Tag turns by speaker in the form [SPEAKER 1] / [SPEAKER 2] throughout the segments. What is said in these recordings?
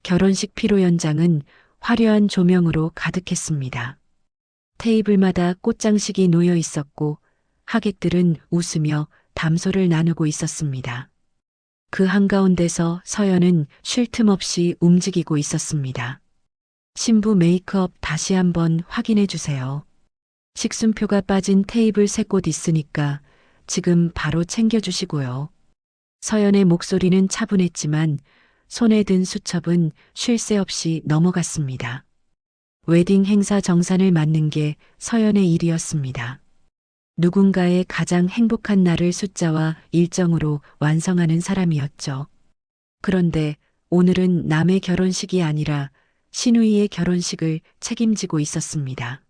[SPEAKER 1] 결혼식 피로 현장은 화려한 조명으로 가득했습니다. 테이블마다 꽃장식이 놓여 있었고 하객들은 웃으며 담소를 나누고 있었습니다. 그 한가운데서 서연은 쉴 틈 없이 움직이고 있었습니다. 신부 메이크업 다시 한번 확인해 주세요. 식순표가 빠진 테이블 3곳 있으니까 지금 바로 챙겨주시고요. 서연의 목소리는 차분했지만 손에 든 수첩은 쉴 새 없이 넘어갔습니다. 웨딩 행사 정산을 맡는 게 서연의 일이었습니다. 누군가의 가장 행복한 날을 숫자와 일정으로 완성하는 사람이었죠. 그런데 오늘은 남의 결혼식이 아니라 신우이의 결혼식을 책임지고 있었습니다.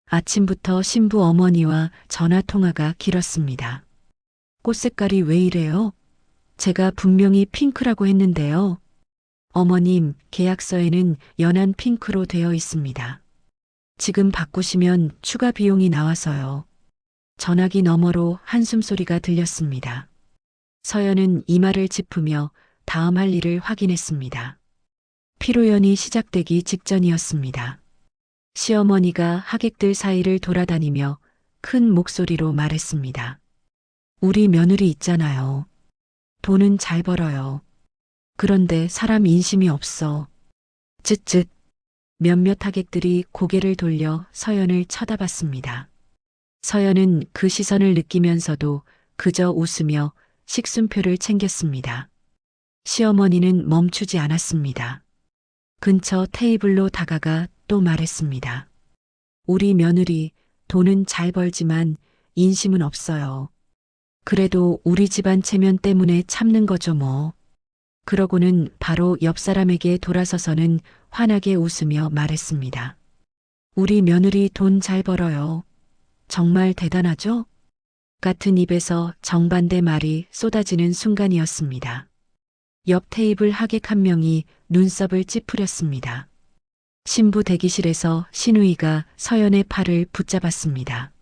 [SPEAKER 1] 아침부터 신부 어머니와 전화 통화가 길었습니다. 꽃 색깔이 왜 이래요? 제가 분명히 핑크라고 했는데요. 어머님, 계약서에는 연한 핑크로 되어 있습니다. 지금 바꾸시면 추가 비용이 나와서요. 전화기 너머로 한숨 소리가 들렸습니다. 서연은 이마를 짚으며 다음 할 일을 확인했습니다. 피로연이 시작되기 직전이었습니다. 시어머니가 하객들 사이를 돌아다니며 큰 목소리로 말했습니다. 우리 며느리 있잖아요. 돈은 잘 벌어요. 그런데 사람 인심이 없어. 쯧쯧. 몇몇 하객들이 고개를 돌려 서연을 쳐다봤습니다. 서연은 그 시선을 느끼면서도 그저 웃으며 식순표를 챙겼습니다. 시어머니는 멈추지 않았습니다. 근처 테이블로 다가가 또 말했습니다. 우리 며느리 돈은 잘 벌지만 인심은 없어요. 그래도 우리 집안 체면 때문에 참는 거죠 뭐. 그러고는 바로 옆 사람에게 돌아서서는 환하게 웃으며 말했습니다. 우리 며느리 돈 잘 벌어요. 정말 대단하죠? 같은 입에서 정반대 말이 쏟아지는 순간이었습니다. 옆 테이블 하객 한 명이 눈썹을 찌푸렸습니다. 신부 대기실에서 신우이가 서연의 팔을 붙잡았습니다.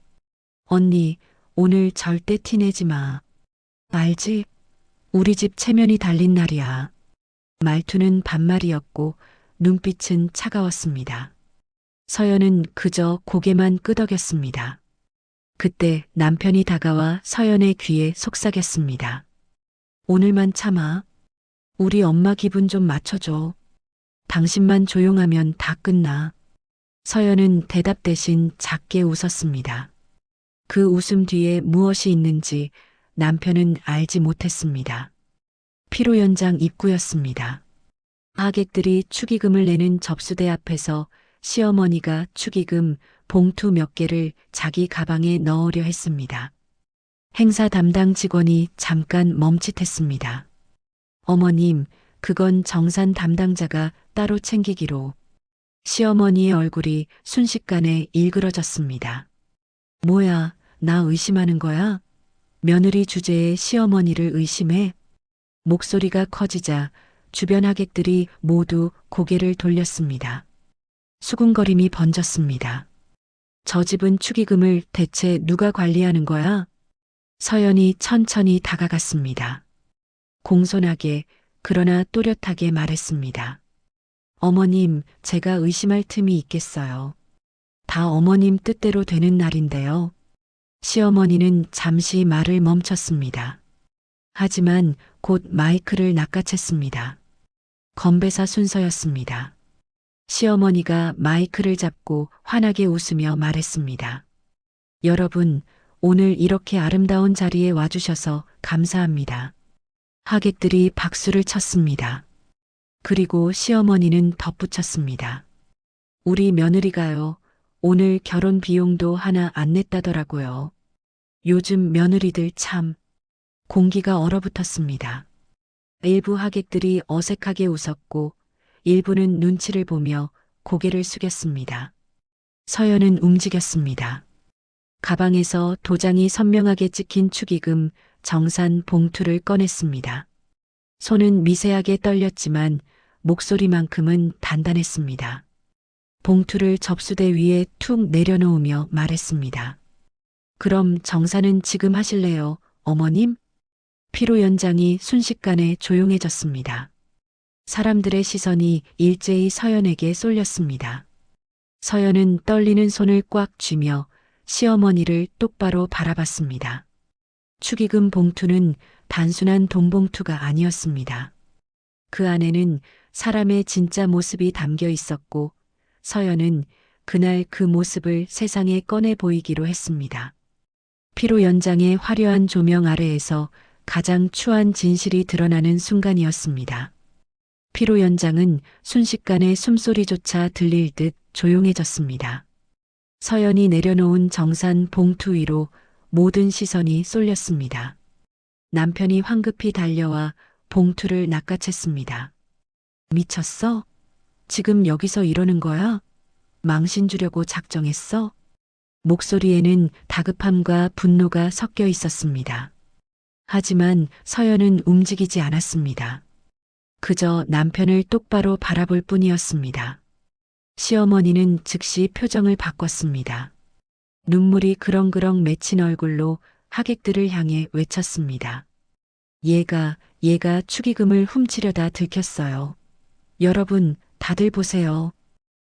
[SPEAKER 1] 언니, 오늘 절대 티내지 마. 알지? 우리 집 체면이 달린 날이야. 말투는 반말이었고 눈빛은 차가웠습니다. 서연은 그저 고개만 끄덕였습니다. 그때 남편이 다가와 서연의 귀에 속삭였습니다. 오늘만 참아. 우리 엄마 기분 좀 맞춰줘. 당신만 조용하면 다 끝나. 서연은 대답 대신 작게 웃었습니다. 그 웃음 뒤에 무엇이 있는지 남편은 알지 못했습니다. 피로 연장 입구였습니다. 하객들이 축의금을 내는 접수대 앞에서 시어머니가 축의금 봉투 몇 개를 자기 가방에 넣으려 했습니다. 행사 담당 직원이 잠깐 멈칫했습니다. 어머님, 그건 정산 담당자가 따로 챙기기로. 시어머니의 얼굴이 순식간에 일그러졌습니다. 뭐야, 나 의심하는 거야? 며느리 주제에 시어머니를 의심해? 목소리가 커지자 주변 하객들이 모두 고개를 돌렸습니다. 수군거림이 번졌습니다. 저 집은 축의금을 대체 누가 관리하는 거야? 서연이 천천히 다가갔습니다. 공손하게 그러나 또렷하게 말했습니다. 어머님, 제가 의심할 틈이 있겠어요. 다 어머님 뜻대로 되는 날인데요. 시어머니는 잠시 말을 멈췄습니다. 하지만 곧 마이크를 낚아챘습니다. 건배사 순서였습니다. 시어머니가 마이크를 잡고 환하게 웃으며 말했습니다. 여러분, 오늘 이렇게 아름다운 자리에 와주셔서 감사합니다. 하객들이 박수를 쳤습니다. 그리고 시어머니는 덧붙였습니다. 우리 며느리가요, 오늘 결혼 비용도 하나 안 냈다더라고요. 요즘 며느리들 참. 공기가 얼어붙었습니다. 일부 하객들이 어색하게 웃었고 일부는 눈치를 보며 고개를 숙였습니다. 서연은 움직였습니다. 가방에서 도장이 선명하게 찍힌 축의금 정산 봉투를 꺼냈습니다. 손은 미세하게 떨렸지만 목소리만큼은 단단했습니다. 봉투를 접수대 위에 툭 내려놓으며 말했습니다. 그럼 정산은 지금 하실래요, 어머님? 피로 연장이 순식간에 조용해졌습니다. 사람들의 시선이 일제히 서연에게 쏠렸습니다. 서연은 떨리는 손을 꽉 쥐며 시어머니를 똑바로 바라봤습니다. 축의금 봉투는 단순한 돈 봉투가 아니었습니다. 그 안에는 사람의 진짜 모습이 담겨 있었고 서연은 그날 그 모습을 세상에 꺼내 보이기로 했습니다. 피로 연장의 화려한 조명 아래에서 가장 추한 진실이 드러나는 순간이었습니다. 피로 연장은 순식간에 숨소리조차 들릴 듯 조용해졌습니다. 서연이 내려놓은 정산 봉투 위로 모든 시선이 쏠렸습니다. 남편이 황급히 달려와 봉투를 낚아챘습니다. 미쳤어? 지금 여기서 이러는 거야? 망신 주려고 작정했어? 목소리에는 다급함과 분노가 섞여 있었습니다. 하지만 서연은 움직이지 않았습니다. 그저 남편을 똑바로 바라볼 뿐이었습니다. 시어머니는 즉시 표정을 바꿨습니다. 눈물이 그렁그렁 맺힌 얼굴로 하객들을 향해 외쳤습니다. 얘가 축의금을 훔치려다 들켰어요. 여러분, 다들 보세요.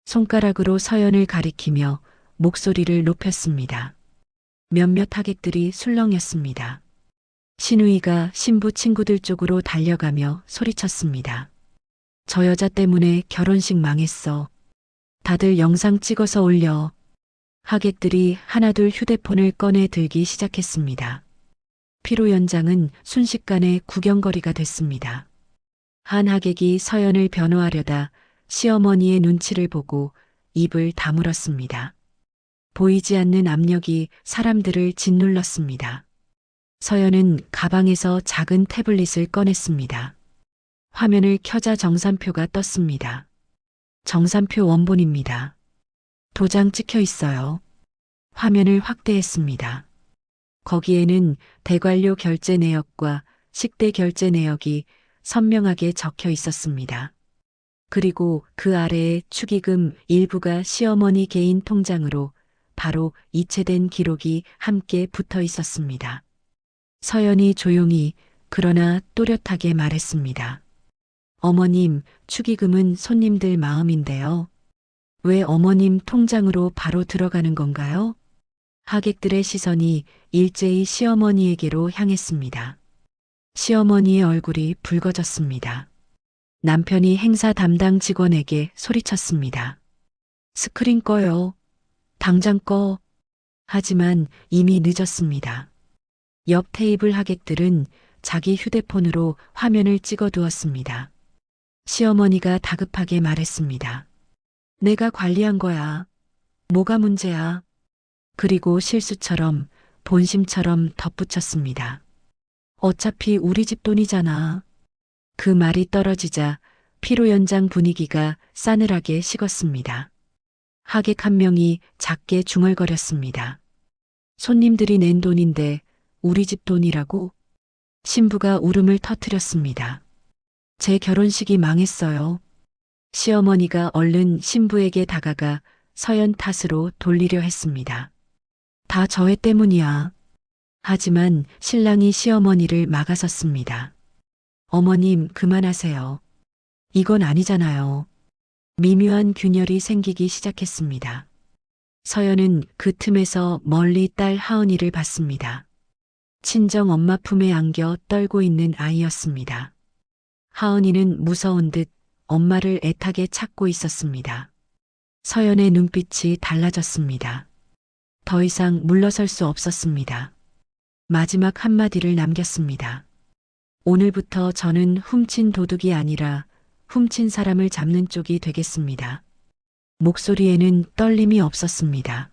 [SPEAKER 1] 손가락으로 서연을 가리키며 목소리를 높였습니다. 몇몇 하객들이 술렁였습니다. 신우이가 신부 친구들 쪽으로 달려가며 소리쳤습니다. 저 여자 때문에 결혼식 망했어. 다들 영상 찍어서 올려. 하객들이 하나둘 휴대폰을 꺼내 들기 시작했습니다. 피로 연장은 순식간에 구경거리가 됐습니다. 한 하객이 서연을 변호하려다 시어머니의 눈치를 보고 입을 다물었습니다. 보이지 않는 압력이 사람들을 짓눌렀습니다. 서연은 가방에서 작은 태블릿을 꺼냈습니다. 화면을 켜자 정산표가 떴습니다. 정산표 원본입니다. 도장 찍혀 있어요. 화면을 확대했습니다. 거기에는 대관료 결제 내역과 식대 결제 내역이 선명하게 적혀 있었습니다. 그리고 그 아래에 축의금 일부가 시어머니 개인 통장으로 바로 이체된 기록이 함께 붙어 있었습니다. 서연이 조용히 그러나 또렷하게 말했습니다. 어머님, 축의금은 손님들 마음인데요. 왜 어머님 통장으로 바로 들어가는 건가요? 하객들의 시선이 일제히 시어머니에게로 향했습니다. 시어머니의 얼굴이 붉어졌습니다. 남편이 행사 담당 직원에게 소리쳤습니다. 스크린 꺼요. 당장 꺼. 하지만 이미 늦었습니다. 옆 테이블 하객들은 자기 휴대폰으로 화면을 찍어 두었습니다. 시어머니가 다급하게 말했습니다. 내가 관리한 거야. 뭐가 문제야? 그리고 실수처럼 본심처럼 덧붙였습니다. 어차피 우리 집 돈이잖아. 그 말이 떨어지자 피로 연장 분위기가 싸늘하게 식었습니다. 하객 한 명이 작게 중얼거렸습니다. 손님들이 낸 돈인데 우리 집 돈이라고? 신부가 울음을 터뜨렸습니다. 제 결혼식이 망했어요. 시어머니가 얼른 신부에게 다가가 서연 탓으로 돌리려 했습니다. 다 저애 때문이야. 하지만 신랑이 시어머니를 막아섰습니다. 어머님, 그만하세요. 이건 아니잖아요. 미묘한 균열이 생기기 시작했습니다. 서연은 그 틈에서 멀리 딸 하은이를 봤습니다. 친정 엄마 품에 안겨 떨고 있는 아이였습니다. 하은이는 무서운 듯 엄마를 애타게 찾고 있었습니다. 서연의 눈빛이 달라졌습니다. 더 이상 물러설 수 없었습니다. 마지막 한마디를 남겼습니다. 오늘부터 저는 훔친 도둑이 아니라 훔친 사람을 잡는 쪽이 되겠습니다. 목소리에는 떨림이 없었습니다.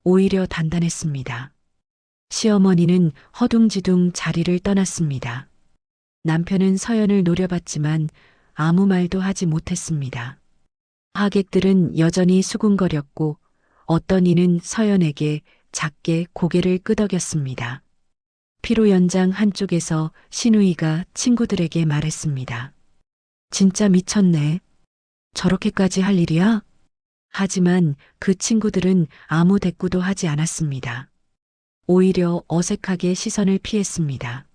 [SPEAKER 1] 오히려 단단했습니다. 시어머니는 허둥지둥 자리를 떠났습니다. 남편은 서연을 노려봤지만 아무 말도 하지 못했습니다. 하객들은 여전히 수군거렸고 어떤 이는 서연에게 작게 고개를 끄덕였습니다. 피로 연장 한쪽에서 신우이가 친구들에게 말했습니다. 진짜 미쳤네. 저렇게까지 할 일이야? 하지만 그 친구들은 아무 대꾸도 하지 않았습니다. 오히려 어색하게 시선을 피했습니다.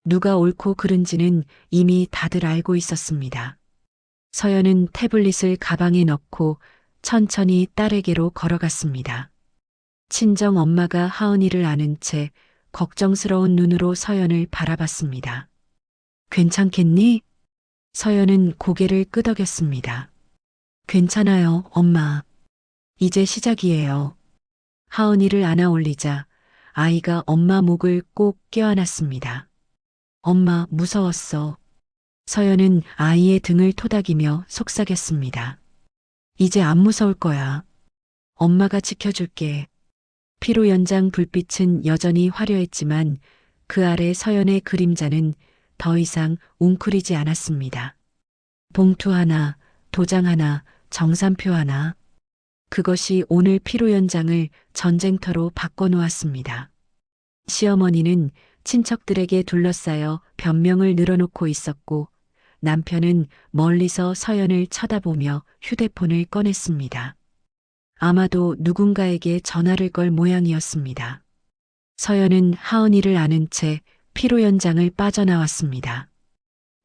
[SPEAKER 1] 누가 옳고 그른지는 이미 다들 알고 있었습니다. 서연은 태블릿을 가방에 넣고 천천히 딸에게로 걸어갔습니다. 친정 엄마가 하은이를 아는 채 걱정스러운 눈으로 서연을 바라봤습니다. 괜찮겠니? 서연은 고개를 끄덕였습니다. 괜찮아요, 엄마. 이제 시작이에요. 하은이를 안아 올리자 아이가 엄마 목을 꼭 껴안았습니다. 엄마 무서웠어. 서연은 아이의 등을 토닥이며 속삭였습니다. 이제 안 무서울 거야. 엄마가 지켜줄게. 피로 연장 불빛은 여전히 화려했지만 그 아래 서연의 그림자는 더 이상 웅크리지 않았습니다. 봉투 하나, 도장 하나, 정산표 하나. 그것이 오늘 피로 연장을 전쟁터로 바꿔놓았습니다. 시어머니는 친척들에게 둘러싸여 변명을 늘어놓고 있었고 남편은 멀리서 서연을 쳐다보며 휴대폰을 꺼냈습니다. 아마도 누군가에게 전화를 걸 모양이었습니다. 서연은 하은이를 아는 채 피로 연장을 빠져나왔습니다.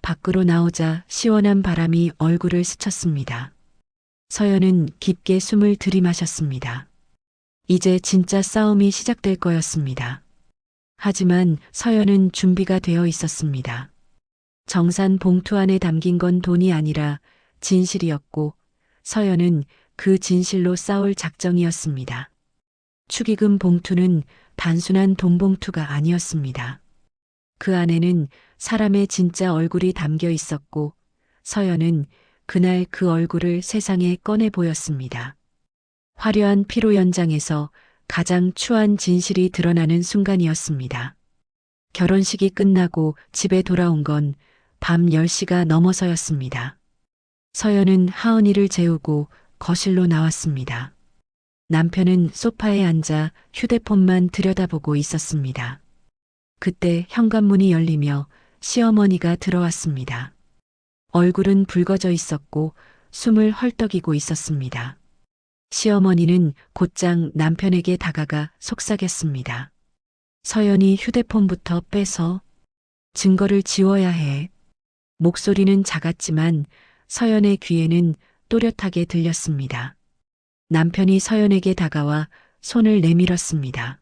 [SPEAKER 1] 밖으로 나오자 시원한 바람이 얼굴을 스쳤습니다. 서연은 깊게 숨을 들이마셨습니다. 이제 진짜 싸움이 시작될 거였습니다. 하지만 서연은 준비가 되어 있었습니다. 정산 봉투 안에 담긴 건 돈이 아니라 진실이었고 서연은 그 진실로 싸울 작정이었습니다. 축의금 봉투는 단순한 돈 봉투가 아니었습니다. 그 안에는 사람의 진짜 얼굴이 담겨 있었고 서연은 그날 그 얼굴을 세상에 꺼내 보였습니다. 화려한 피로 연장에서 가장 추한 진실이 드러나는 순간이었습니다. 결혼식이 끝나고 집에 돌아온 건 밤 10시가 넘어서였습니다. 서연은 하은이를 재우고 거실로 나왔습니다. 남편은 소파에 앉아 휴대폰만 들여다보고 있었습니다. 그때 현관문이 열리며 시어머니가 들어왔습니다. 얼굴은 붉어져 있었고 숨을 헐떡이고 있었습니다. 시어머니는 곧장 남편에게 다가가 속삭였습니다. 서연이 휴대폰부터 빼서 증거를 지워야 해. 목소리는 작았지만 서연의 귀에는 또렷하게 들렸습니다. 남편이 서연에게 다가와 손을 내밀었습니다.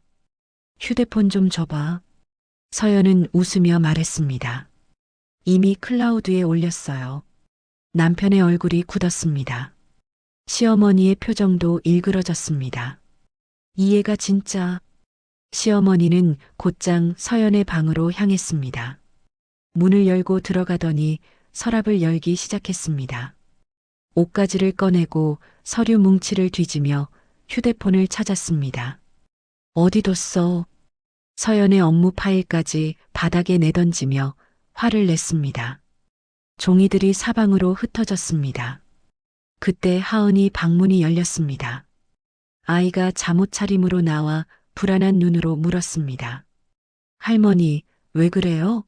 [SPEAKER 1] 휴대폰 좀 줘봐. 서연은 웃으며 말했습니다. 이미 클라우드에 올렸어요. 남편의 얼굴이 굳었습니다. 시어머니의 표정도 일그러졌습니다. 이해가 진짜. 시어머니는 곧장 서연의 방으로 향했습니다. 문을 열고 들어가더니 서랍을 열기 시작했습니다. 옷가지를 꺼내고 서류 뭉치를 뒤지며 휴대폰을 찾았습니다. 어디 뒀어? 서연의 업무 파일까지 바닥에 내던지며 화를 냈습니다. 종이들이 사방으로 흩어졌습니다. 그때 하은이 방문이 열렸습니다. 아이가 잠옷 차림으로 나와 불안한 눈으로 물었습니다. 할머니, 왜 그래요?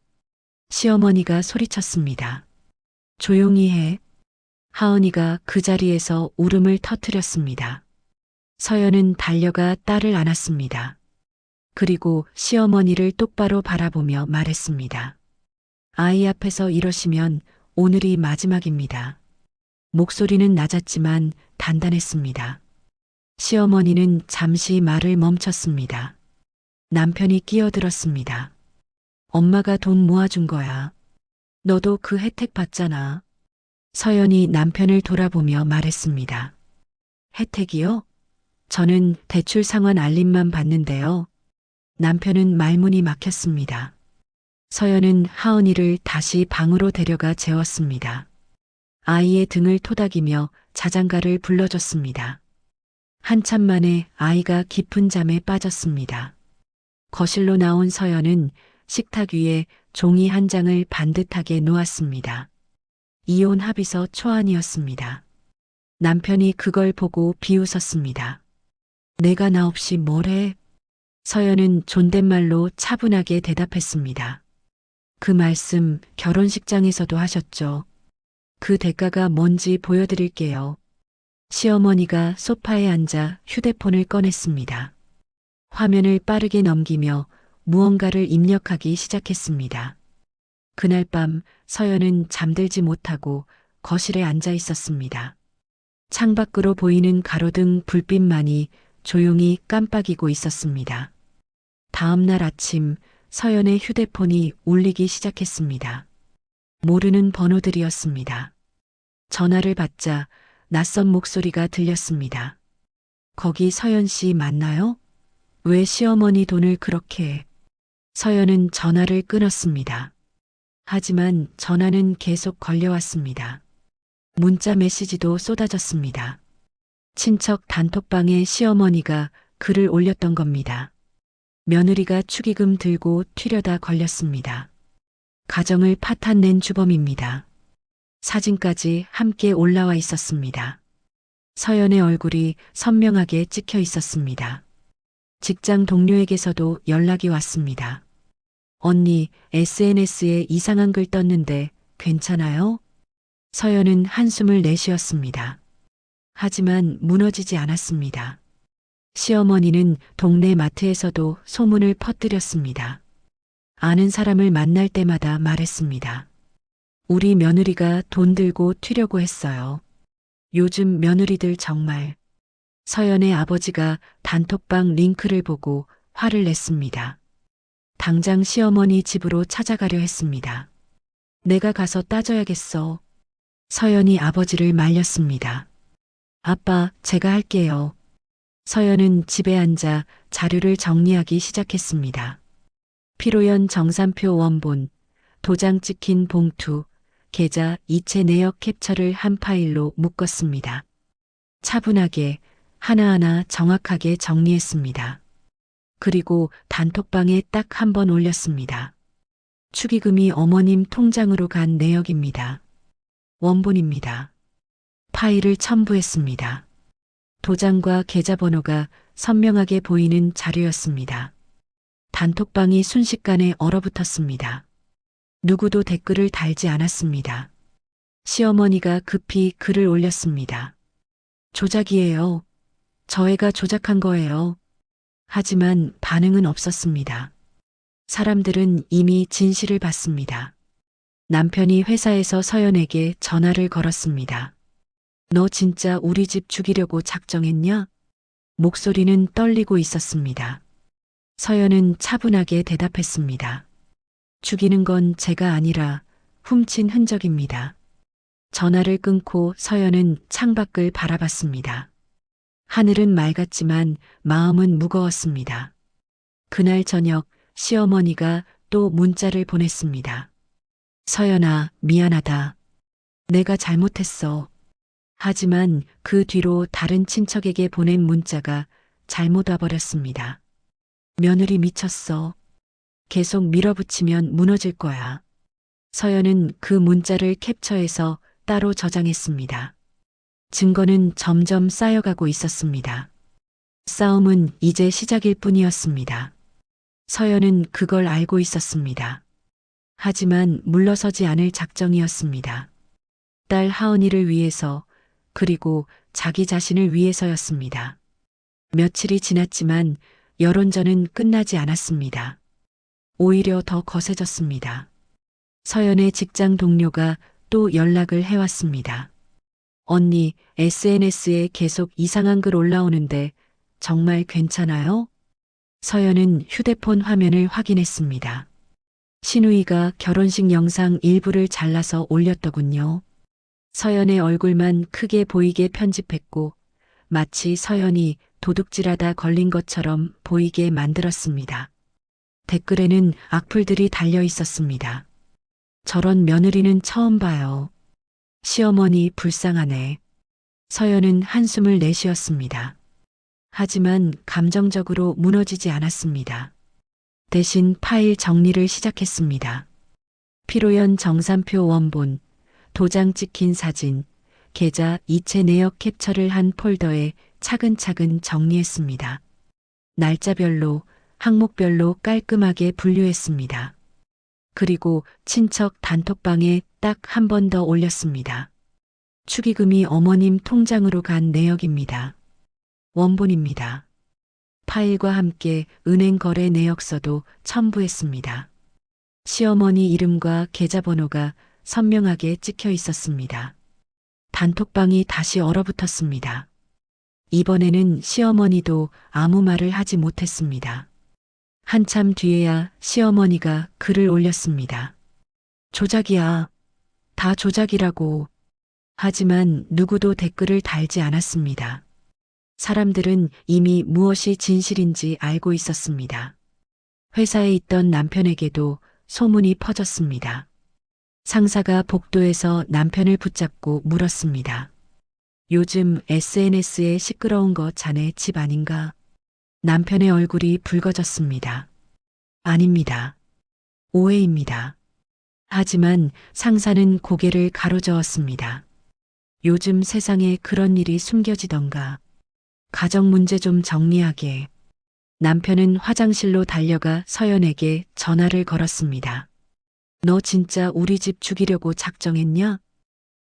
[SPEAKER 1] 시어머니가 소리쳤습니다. 조용히 해. 하은이가 그 자리에서 울음을 터뜨렸습니다. 서연은 달려가 딸을 안았습니다. 그리고 시어머니를 똑바로 바라보며 말했습니다. 아이 앞에서 이러시면 오늘이 마지막입니다. 목소리는 낮았지만 단단했습니다. 시어머니는 잠시 말을 멈췄습니다. 남편이 끼어들었습니다. 엄마가 돈 모아준 거야. 너도 그 혜택 받잖아. 서연이 남편을 돌아보며 말했습니다. 혜택이요? 저는 대출 상환 알림만 받는데요. 남편은 말문이 막혔습니다. 서연은 하은이를 다시 방으로 데려가 재웠습니다. 아이의 등을 토닥이며 자장가를 불러줬습니다. 한참 만에 아이가 깊은 잠에 빠졌습니다. 거실로 나온 서연은 식탁 위에 종이 한 장을 반듯하게 놓았습니다. 이혼 합의서 초안이었습니다. 남편이 그걸 보고 비웃었습니다. 내가 나 없이 뭘 해? 서연은 존댓말로 차분하게 대답했습니다. 그 말씀 결혼식장에서도 하셨죠. 그 대가가 뭔지 보여드릴게요. 시어머니가 소파에 앉아 휴대폰을 꺼냈습니다. 화면을 빠르게 넘기며 무언가를 입력하기 시작했습니다. 그날 밤 서연은 잠들지 못하고 거실에 앉아 있었습니다. 창밖으로 보이는 가로등 불빛만이 조용히 깜빡이고 있었습니다. 다음 날 아침 서연의 휴대폰이 울리기 시작했습니다. 모르는 번호들이었습니다. 전화를 받자 낯선 목소리가 들렸습니다. 거기 서연 씨 맞나요? 왜 시어머니 돈을 그렇게 해? 서연은 전화를 끊었습니다. 하지만 전화는 계속 걸려왔습니다. 문자 메시지도 쏟아졌습니다. 친척 단톡방에 시어머니가 글을 올렸던 겁니다. 며느리가 축의금 들고 튀려다 걸렸습니다. 가정을 파탄낸 주범입니다. 사진까지 함께 올라와 있었습니다. 서연의 얼굴이 선명하게 찍혀 있었습니다. 직장 동료에게서도 연락이 왔습니다. 언니, SNS에 이상한 글 떴는데 괜찮아요? 서연은 한숨을 내쉬었습니다. 하지만 무너지지 않았습니다. 시어머니는 동네 마트에서도 소문을 퍼뜨렸습니다. 아는 사람을 만날 때마다 말했습니다. 우리 며느리가 돈 들고 튀려고 했어요. 요즘 며느리들 정말. 서연의 아버지가 단톡방 링크를 보고 화를 냈습니다. 당장 시어머니 집으로 찾아가려 했습니다. 내가 가서 따져야겠어. 서연이 아버지를 말렸습니다. 아빠, 제가 할게요. 서연은 집에 앉아 자료를 정리하기 시작했습니다. 피로연 정산표 원본, 도장 찍힌 봉투, 계좌 이체 내역 캡처를 한 파일로 묶었습니다. 차분하게 하나하나 정확하게 정리했습니다. 그리고 단톡방에 딱 한 번 올렸습니다. 축의금이 어머님 통장으로 간 내역입니다. 원본입니다. 파일을 첨부했습니다. 도장과 계좌번호가 선명하게 보이는 자료였습니다. 단톡방이 순식간에 얼어붙었습니다. 누구도 댓글을 달지 않았습니다. 시어머니가 급히 글을 올렸습니다. 조작이에요. 저 애가 조작한 거예요. 하지만 반응은 없었습니다. 사람들은 이미 진실을 봤습니다. 남편이 회사에서 서연에게 전화를 걸었습니다. 너 진짜 우리 집 죽이려고 작정했냐? 목소리는 떨리고 있었습니다. 서연은 차분하게 대답했습니다. 죽이는 건 제가 아니라 훔친 흔적입니다. 전화를 끊고 서연은 창밖을 바라봤습니다. 하늘은 맑았지만 마음은 무거웠습니다. 그날 저녁 시어머니가 또 문자를 보냈습니다. 서연아, 미안하다. 내가 잘못했어. 하지만 그 뒤로 다른 친척에게 보낸 문자가 잘못 와버렸습니다. 며느리 미쳤어. 계속 밀어붙이면 무너질 거야. 서연은 그 문자를 캡처해서 따로 저장했습니다. 증거는 점점 쌓여가고 있었습니다. 싸움은 이제 시작일 뿐이었습니다. 서연은 그걸 알고 있었습니다. 하지만 물러서지 않을 작정이었습니다. 딸 하은이를 위해서, 그리고 자기 자신을 위해서였습니다. 며칠이 지났지만 여론전은 끝나지 않았습니다. 오히려 더 거세졌습니다. 서연의 직장 동료가 또 연락을 해왔습니다. 언니, SNS에 계속 이상한 글 올라오는데 정말 괜찮아요? 서연은 휴대폰 화면을 확인했습니다. 신우이가 결혼식 영상 일부를 잘라서 올렸더군요. 서연의 얼굴만 크게 보이게 편집했고 마치 서연이 도둑질하다 걸린 것처럼 보이게 만들었습니다. 댓글에는 악플들이 달려 있었습니다. 저런 며느리는 처음 봐요. 시어머니 불쌍하네. 서연은 한숨을 내쉬었습니다. 하지만 감정적으로 무너지지 않았습니다. 대신 파일 정리를 시작했습니다. 피로연 정산표 원본, 도장 찍힌 사진, 계좌 이체 내역 캡처를 한 폴더에 차근차근 정리했습니다. 날짜별로, 항목별로 깔끔하게 분류했습니다. 그리고 친척 단톡방에 딱 한 번 더 올렸습니다. 축의금이 어머님 통장으로 간 내역입니다. 원본입니다. 파일과 함께 은행 거래 내역서도 첨부했습니다. 시어머니 이름과 계좌번호가 선명하게 찍혀 있었습니다. 단톡방이 다시 얼어붙었습니다. 이번에는 시어머니도 아무 말을 하지 못했습니다. 한참 뒤에야 시어머니가 글을 올렸습니다. 조작이야. 다 조작이라고. 하지만 누구도 댓글을 달지 않았습니다. 사람들은 이미 무엇이 진실인지 알고 있었습니다. 회사에 있던 남편에게도 소문이 퍼졌습니다. 상사가 복도에서 남편을 붙잡고 물었습니다. 요즘 SNS에 시끄러운 거 자네 집 아닌가? 남편의 얼굴이 붉어졌습니다. 아닙니다. 오해입니다. 하지만 상사는 고개를 가로저었습니다. 요즘 세상에 그런 일이 숨겨지던가. 가정 문제 좀 정리하게. 남편은 화장실로 달려가 서연에게 전화를 걸었습니다. 너 진짜 우리 집 죽이려고 작정했냐?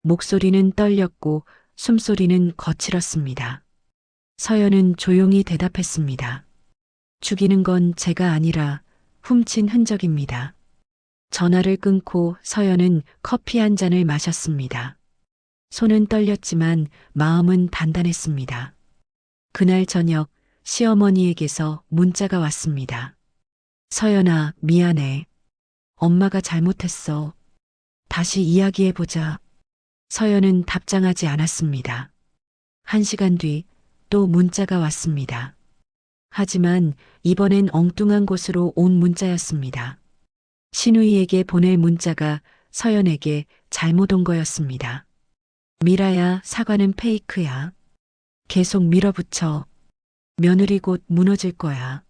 [SPEAKER 1] 목소리는 떨렸고 숨소리는 거칠었습니다. 서연은 조용히 대답했습니다. 죽이는 건 제가 아니라 훔친 흔적입니다. 전화를 끊고 서연은 커피 한 잔을 마셨습니다. 손은 떨렸지만 마음은 단단했습니다. 그날 저녁 시어머니에게서 문자가 왔습니다. 서연아, 미안해. 엄마가 잘못했어. 다시 이야기해보자. 서연은 답장하지 않았습니다. 1시간 뒤 또 문자가 왔습니다. 하지만 이번엔 엉뚱한 곳으로 온 문자였습니다. 신우이에게 보낼 문자가 서연에게 잘못 온 거였습니다. 미라야, 사과는 페이크야. 계속 밀어붙여. 며느리 곧 무너질 거야.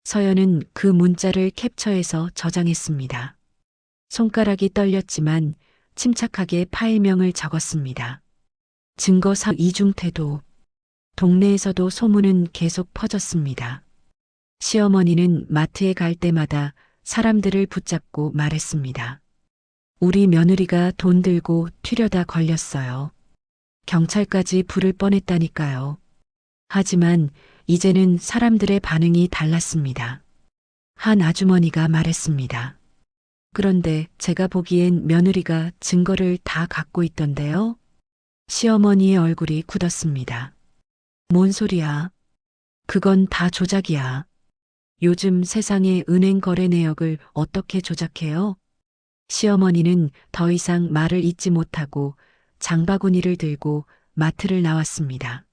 [SPEAKER 1] 서연은 그 문자를 캡처해서 저장했습니다. 손가락이 떨렸지만 침착하게 파일명을 적었습니다. 증거사 이중태도. 동네에서도 소문은 계속 퍼졌습니다. 시어머니는 마트에 갈 때마다 사람들을 붙잡고 말했습니다. 우리 며느리가 돈 들고 튀려다 걸렸어요. 경찰까지 부를 뻔했다니까요. 하지만 이제는 사람들의 반응이 달랐습니다. 한 아주머니가 말했습니다. 그런데 제가 보기엔 며느리가 증거를 다 갖고 있던데요? 시어머니의 얼굴이 굳었습니다. 뭔 소리야? 그건 다 조작이야. 요즘 세상의 은행 거래 내역을 어떻게 조작해요? 시어머니는 더 이상 말을 잇지 못하고 장바구니를 들고 마트를 나왔습니다.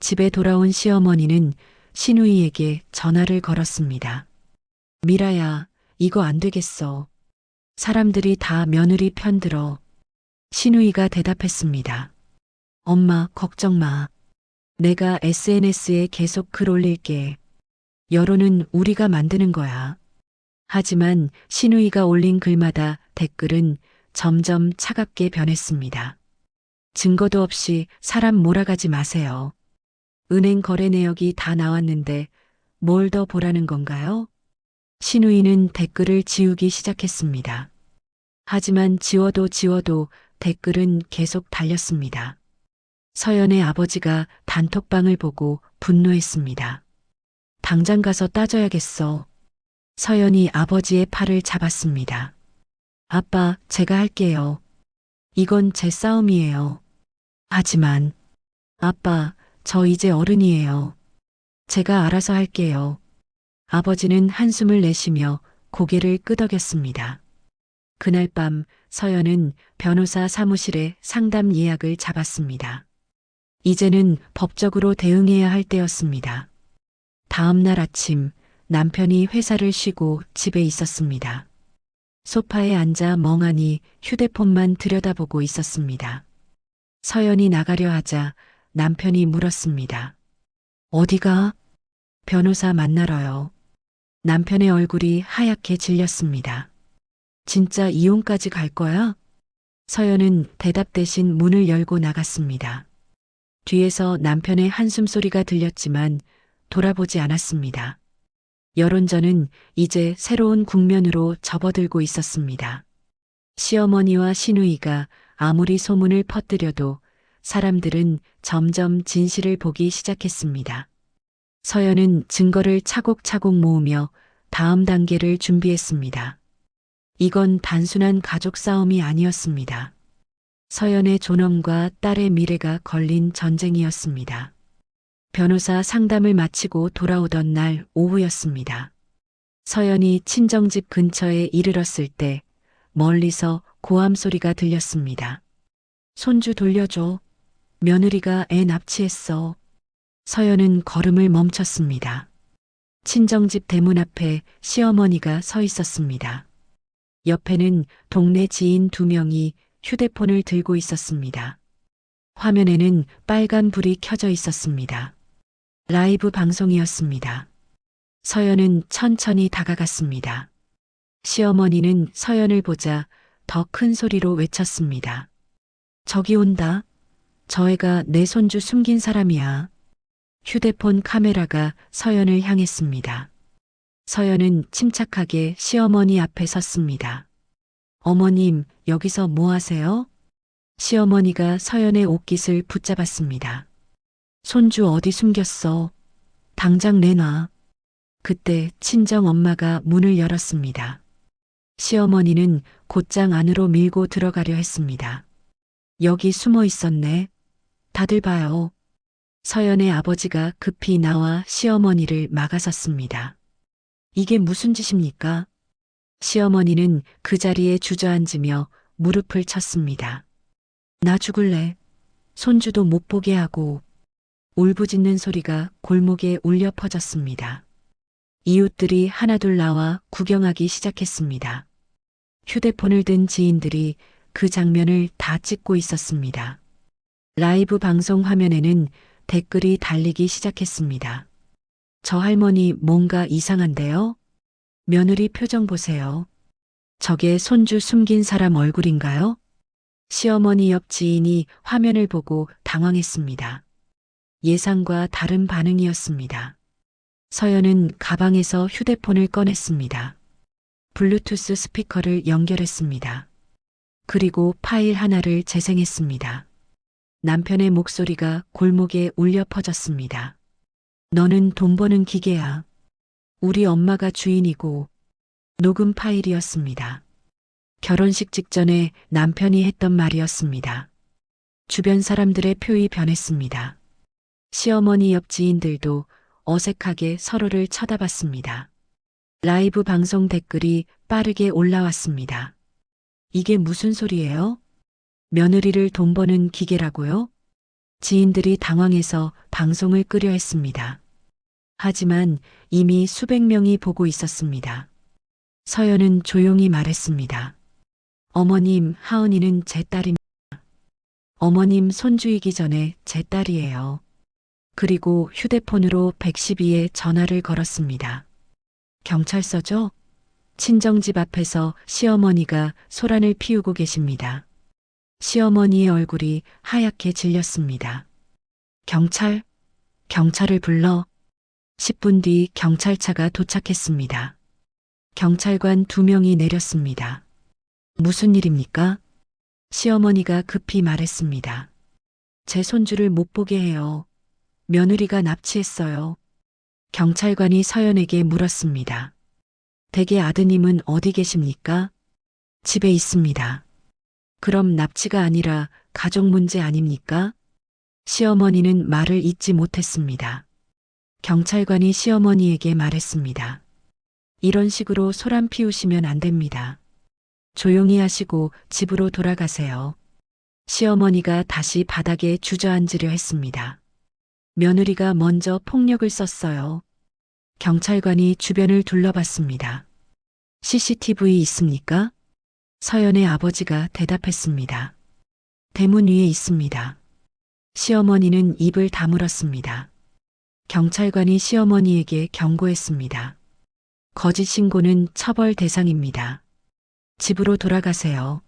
[SPEAKER 1] 집에 돌아온 시어머니는 신우이에게 전화를 걸었습니다. 미라야, 이거 안 되겠어. 사람들이 다 며느리 편 들어. 신우이가 대답했습니다. 엄마, 걱정 마. 내가 SNS에 계속 글 올릴게. 여론은 우리가 만드는 거야. 하지만 신우이가 올린 글마다 댓글은 점점 차갑게 변했습니다. 증거도 없이 사람 몰아가지 마세요. 은행 거래 내역이 다 나왔는데 뭘 더 보라는 건가요? 신우이는 댓글을 지우기 시작했습니다. 하지만 지워도 댓글은 계속 달렸습니다. 서연의 아버지가 단톡방을 보고 분노했습니다. 당장 가서 따져야겠어. 서연이 아버지의 팔을 잡았습니다. 아빠, 제가 할게요. 이건 제 싸움이에요. 하지만, 아빠, 저 이제 어른이에요. 제가 알아서 할게요. 아버지는 한숨을 내쉬며 고개를 끄덕였습니다. 그날 밤 서연은 변호사 사무실에 상담 예약을 잡았습니다. 이제는 법적으로 대응해야 할 때였습니다. 다음 날 아침 남편이 회사를 쉬고 집에 있었습니다. 소파에 앉아 멍하니 휴대폰만 들여다보고 있었습니다. 서연이 나가려 하자 남편이 물었습니다. 어디가? 변호사 만나러요. 남편의 얼굴이 하얗게 질렸습니다. 진짜 이혼까지 갈 거야? 서연은 대답 대신 문을 열고 나갔습니다. 뒤에서 남편의 한숨소리가 들렸지만 돌아보지 않았습니다. 여론전은 이제 새로운 국면으로 접어들고 있었습니다. 시어머니와 시누이가 아무리 소문을 퍼뜨려도 사람들은 점점 진실을 보기 시작했습니다. 서연은 증거를 차곡차곡 모으며 다음 단계를 준비했습니다. 이건 단순한 가족 싸움이 아니었습니다. 서연의 존엄과 딸의 미래가 걸린 전쟁이었습니다. 변호사 상담을 마치고 돌아오던 날 오후였습니다. 서연이 친정집 근처에 이르렀을 때 멀리서 고함 소리가 들렸습니다. 손주 돌려줘. 며느리가 애 납치했어. 서연은 걸음을 멈췄습니다. 친정집 대문 앞에 시어머니가 서 있었습니다. 옆에는 동네 지인 2명이 휴대폰을 들고 있었습니다. 화면에는 빨간 불이 켜져 있었습니다. 라이브 방송이었습니다. 서연은 천천히 다가갔습니다. 시어머니는 서연을 보자 더 큰 소리로 외쳤습니다. 저기 온다. 저 애가 내 손주 숨긴 사람이야. 휴대폰 카메라가 서연을 향했습니다. 서연은 침착하게 시어머니 앞에 섰습니다. 어머님, 여기서 뭐 하세요? 시어머니가 서연의 옷깃을 붙잡았습니다. 손주 어디 숨겼어? 당장 내놔. 그때 친정 엄마가 문을 열었습니다. 시어머니는 곧장 안으로 밀고 들어가려 했습니다. 여기 숨어 있었네. 다들 봐요. 서연의 아버지가 급히 나와 시어머니를 막아섰습니다. 이게 무슨 짓입니까? 시어머니는 그 자리에 주저앉으며 무릎을 쳤습니다. 나 죽을래. 손주도 못 보게 하고. 울부짖는 소리가 골목에 울려 퍼졌습니다. 이웃들이 하나둘 나와 구경하기 시작했습니다. 휴대폰을 든 지인들이 그 장면을 다 찍고 있었습니다. 라이브 방송 화면에는 댓글이 달리기 시작했습니다. 저 할머니 뭔가 이상한데요? 며느리 표정 보세요. 저게 손주 숨긴 사람 얼굴인가요? 시어머니 옆 지인이 화면을 보고 당황했습니다. 예상과 다른 반응이었습니다. 서연은 가방에서 휴대폰을 꺼냈습니다. 블루투스 스피커를 연결했습니다. 그리고 파일 하나를 재생했습니다. 남편의 목소리가 골목에 울려 퍼졌습니다. 너는 돈 버는 기계야. 우리 엄마가 주인이고. 녹음 파일이었습니다. 결혼식 직전에 남편이 했던 말이었습니다. 주변 사람들의 표이 변했습니다. 시어머니 옆 지인들도 어색하게 서로를 쳐다봤습니다. 라이브 방송 댓글이 빠르게 올라왔습니다. 이게 무슨 소리예요? 며느리를 돈 버는 기계라고요? 지인들이 당황해서 방송을 끄려 했습니다. 하지만 이미 수백 명이 보고 있었습니다. 서연은 조용히 말했습니다. 어머님, 하은이는 제 딸입니다. 어머님 손주이기 전에 제 딸이에요. 그리고 휴대폰으로 112에 전화를 걸었습니다. 경찰서죠? 친정집 앞에서 시어머니가 소란을 피우고 계십니다. 시어머니의 얼굴이 하얗게 질렸습니다. 경찰을 불러. 10분 뒤 경찰차가 도착했습니다. 경찰관 2명이 내렸습니다. 무슨 일입니까? 시어머니가 급히 말했습니다. 제 손주를 못 보게 해요. 며느리가 납치했어요. 경찰관이 서연에게 물었습니다. 댁의 아드님은 어디 계십니까? 집에 있습니다. 그럼 납치가 아니라 가족 문제 아닙니까? 시어머니는 말을 잇지 못했습니다. 경찰관이 시어머니에게 말했습니다. 이런 식으로 소란 피우시면 안 됩니다. 조용히 하시고 집으로 돌아가세요. 시어머니가 다시 바닥에 주저앉으려 했습니다. 며느리가 먼저 폭력을 썼어요. 경찰관이 주변을 둘러봤습니다. CCTV 있습니까? 서연의 아버지가 대답했습니다. 대문 위에 있습니다. 시어머니는 입을 다물었습니다. 경찰관이 시어머니에게 경고했습니다. 거짓 신고는 처벌 대상입니다. 집으로 돌아가세요.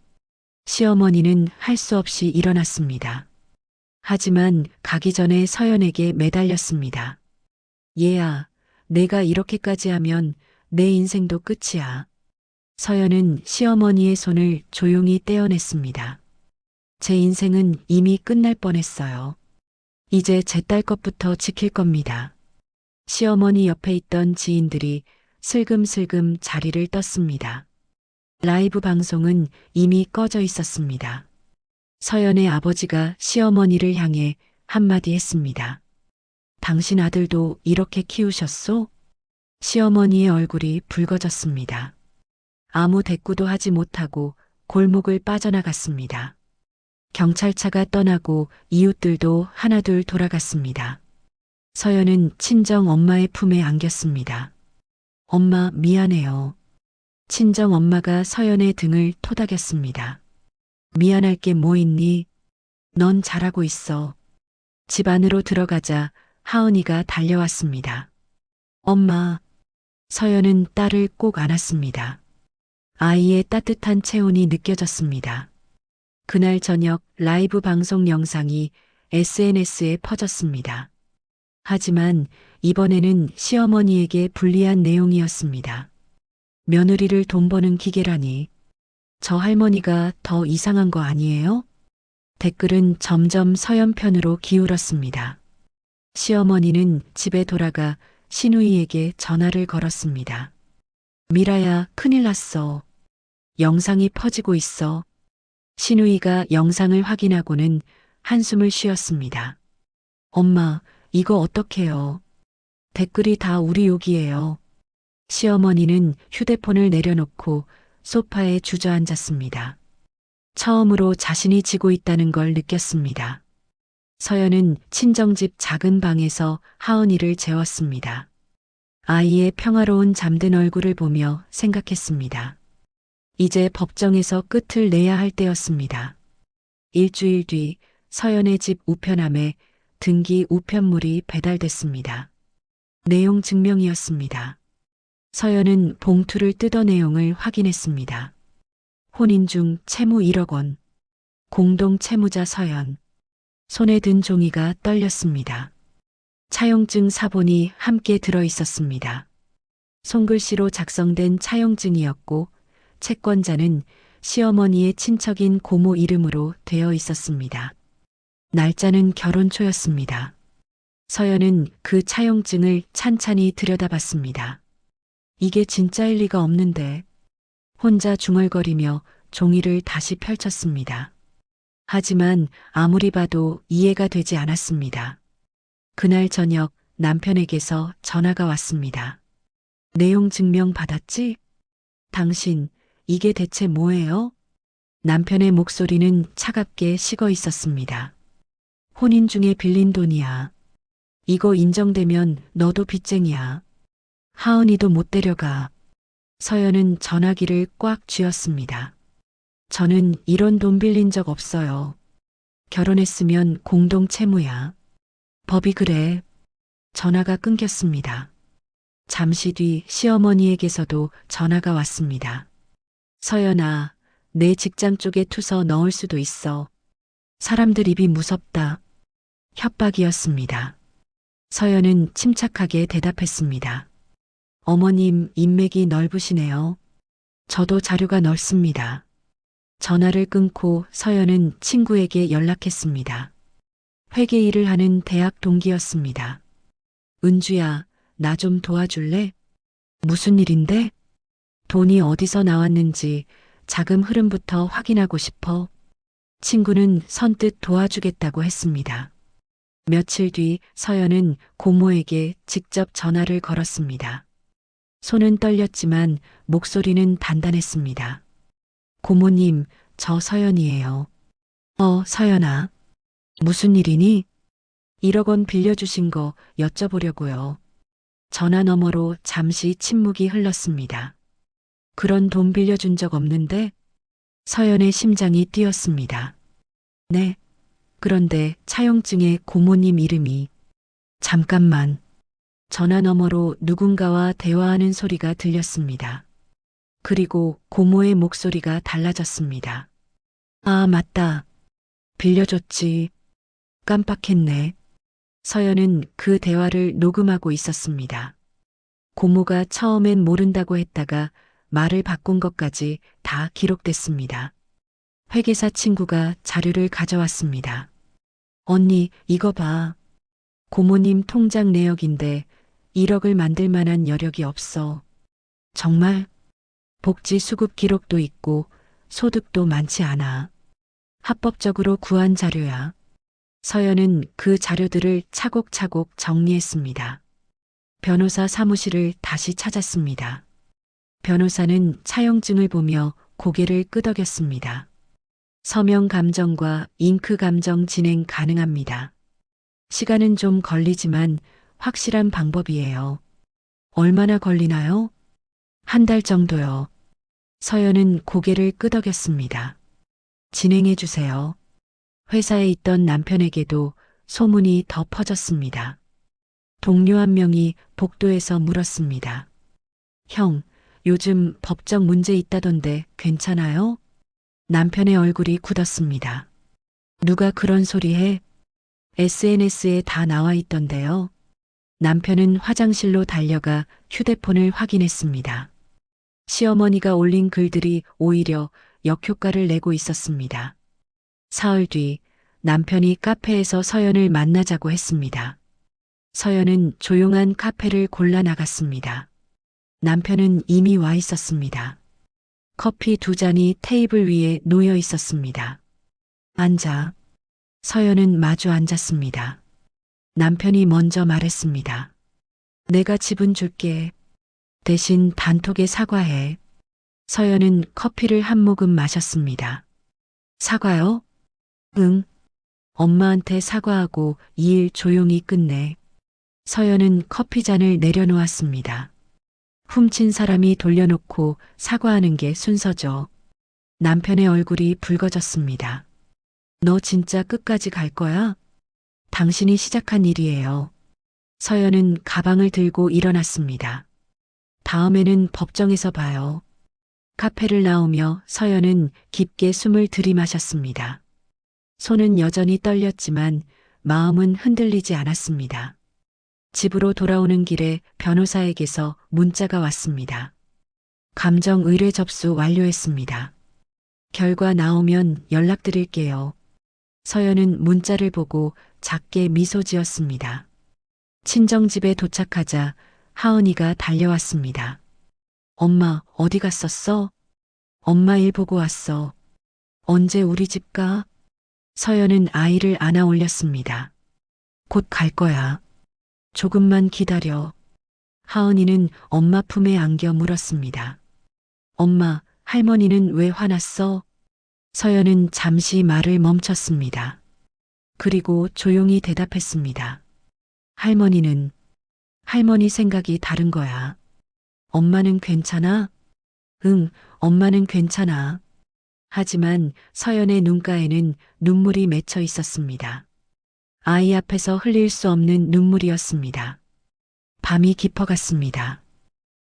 [SPEAKER 1] 시어머니는 할 수 없이 일어났습니다. 하지만 가기 전에 서연에게 매달렸습니다. 얘야, 내가 이렇게까지 하면 내 인생도 끝이야. 서연은 시어머니의 손을 조용히 떼어냈습니다. 제 인생은 이미 끝날 뻔했어요. 이제 제 딸 것부터 지킬 겁니다. 시어머니 옆에 있던 지인들이 슬금슬금 자리를 떴습니다. 라이브 방송은 이미 꺼져 있었습니다. 서연의 아버지가 시어머니를 향해 한마디 했습니다. 당신 아들도 이렇게 키우셨소? 시어머니의 얼굴이 붉어졌습니다. 아무 대꾸도 하지 못하고 골목을 빠져나갔습니다. 경찰차가 떠나고 이웃들도 하나둘 돌아갔습니다. 서연은 친정 엄마의 품에 안겼습니다. 엄마 미안해요. 친정 엄마가 서연의 등을 토닥였습니다. 미안할 게 뭐 있니? 넌 잘하고 있어. 집 안으로 들어가자 하은이가 달려왔습니다. 엄마. 서연은 딸을 꼭 안았습니다. 아이의 따뜻한 체온이 느껴졌습니다. 그날 저녁 라이브 방송 영상이 SNS에 퍼졌습니다. 하지만 이번에는 시어머니에게 불리한 내용이었습니다. 며느리를 돈 버는 기계라니. 저 할머니가 더 이상한 거 아니에요? 댓글은 점점 서연 편으로 기울었습니다. 시어머니는 집에 돌아가 신우이에게 전화를 걸었습니다. 미라야, 큰일 났어. 영상이 퍼지고 있어. 신우이가 영상을 확인하고는 한숨을 쉬었습니다. 엄마, 이거 어떡해요? 댓글이 다 우리 욕이에요. 시어머니는 휴대폰을 내려놓고 소파에 주저앉았습니다. 처음으로 자신이 지고 있다는 걸 느꼈습니다. 서연은 친정집 작은 방에서 하은이를 재웠습니다. 아이의 평화로운 잠든 얼굴을 보며 생각했습니다. 이제 법정에서 끝을 내야 할 때였습니다. 일주일 뒤 서연의 집 우편함에 등기 우편물이 배달됐습니다. 내용 증명이었습니다. 서연은 봉투를 뜯어 내용을 확인했습니다. 혼인 중 채무 1억 원. 공동 채무자 서연. 손에 든 종이가 떨렸습니다. 차용증 사본이 함께 들어 있었습니다. 손글씨로 작성된 차용증이었고 채권자는 시어머니의 친척인 고모 이름으로 되어 있었습니다. 날짜는 결혼 초였습니다. 서연은 그 차용증을 찬찬히 들여다봤습니다. 이게 진짜일 리가 없는데. 혼자 중얼거리며 종이를 다시 펼쳤습니다. 하지만 아무리 봐도 이해가 되지 않았습니다. 그날 저녁 남편에게서 전화가 왔습니다. 내용 증명 받았지? 당신, 이게 대체 뭐예요? 남편의 목소리는 차갑게 식어 있었습니다. 혼인 중에 빌린 돈이야. 이거 인정되면 너도 빚쟁이야. 하은이도 못 데려가. 서연은 전화기를 꽉 쥐었습니다. 저는 이런 돈 빌린 적 없어요. 결혼했으면 공동 채무야. 법이 그래. 전화가 끊겼습니다. 잠시 뒤 시어머니에게서도 전화가 왔습니다. 서연아, 내 직장 쪽에 투서 넣을 수도 있어. 사람들 입이 무섭다. 협박이었습니다. 서연은 침착하게 대답했습니다. 어머님 인맥이 넓으시네요. 저도 자료가 넓습니다. 전화를 끊고 서연은 친구에게 연락했습니다. 회계 일을 하는 대학 동기였습니다. 은주야, 나 좀 도와줄래? 무슨 일인데? 돈이 어디서 나왔는지 자금 흐름부터 확인하고 싶어. 친구는 선뜻 도와주겠다고 했습니다. 며칠 뒤 서연은 고모에게 직접 전화를 걸었습니다. 손은 떨렸지만 목소리는 단단했습니다. 고모님, 저 서연이에요. 서연아. 무슨 일이니? 1억 원 빌려주신 거 여쭤보려고요. 전화 너머로 잠시 침묵이 흘렀습니다. 그런 돈 빌려준 적 없는데? 서연의 심장이 뛰었습니다. 네. 그런데 차용증에 고모님 이름이. 잠깐만. 전화 너머로 누군가와 대화하는 소리가 들렸습니다. 그리고 고모의 목소리가 달라졌습니다. 아, 맞다. 빌려줬지. 깜빡했네. 서연은 그 대화를 녹음하고 있었습니다. 고모가 처음엔 모른다고 했다가 말을 바꾼 것까지 다 기록됐습니다. 회계사 친구가 자료를 가져왔습니다. 언니, 이거 봐. 고모님 통장 내역인데 1억을 만들 만한 여력이 없어. 정말? 복지 수급 기록도 있고 소득도 많지 않아. 합법적으로 구한 자료야. 서연은 그 자료들을 차곡차곡 정리했습니다. 변호사 사무실을 다시 찾았습니다. 변호사는 차용증을 보며 고개를 끄덕였습니다. 서명 감정과 잉크 감정 진행 가능합니다. 시간은 좀 걸리지만 확실한 방법이에요. 얼마나 걸리나요? 한 달 정도요. 서연은 고개를 끄덕였습니다. 진행해 주세요. 회사에 있던 남편에게도 소문이 더 퍼졌습니다. 동료 한 명이 복도에서 물었습니다. 형, 요즘 법적 문제 있다던데 괜찮아요? 남편의 얼굴이 굳었습니다. 누가 그런 소리 해? SNS에 다 나와 있던데요. 남편은 화장실로 달려가 휴대폰을 확인했습니다. 시어머니가 올린 글들이 오히려 역효과를 내고 있었습니다. 사흘 뒤 남편이 카페에서 서연을 만나자고 했습니다. 서연은 조용한 카페를 골라 나갔습니다. 남편은 이미 와 있었습니다. 커피 2잔이 테이블 위에 놓여 있었습니다. 앉아. 서연은 마주 앉았습니다. 남편이 먼저 말했습니다. 내가 지분 줄게. 대신 단톡에 사과해. 서연은 커피를 한 모금 마셨습니다. 사과요? 응. 엄마한테 사과하고 이 일 조용히 끝내. 서연은 커피잔을 내려놓았습니다. 훔친 사람이 돌려놓고 사과하는 게 순서죠. 남편의 얼굴이 붉어졌습니다. 너 진짜 끝까지 갈 거야? 당신이 시작한 일이에요. 서연은 가방을 들고 일어났습니다. 다음에는 법정에서 봐요. 카페를 나오며 서연은 깊게 숨을 들이마셨습니다. 손은 여전히 떨렸지만 마음은 흔들리지 않았습니다. 집으로 돌아오는 길에 변호사에게서 문자가 왔습니다. 감정 의뢰 접수 완료했습니다. 결과 나오면 연락드릴게요. 서연은 문자를 보고 작게 미소 지었습니다. 친정집에 도착하자 하은이가 달려왔습니다. 엄마, 어디 갔었어? 엄마 일 보고 왔어. 언제 우리 집 가? 서연은 아이를 안아 올렸습니다. 곧 갈 거야. 조금만 기다려. 하은이는 엄마 품에 안겨 물었습니다. 엄마, 할머니는 왜 화났어? 서연은 잠시 말을 멈췄습니다. 그리고 조용히 대답했습니다. 할머니 생각이 다른 거야. 엄마는 괜찮아? 응, 엄마는 괜찮아. 하지만 서연의 눈가에는 눈물이 맺혀 있었습니다. 아이 앞에서 흘릴 수 없는 눈물이었습니다. 밤이 깊어갔습니다.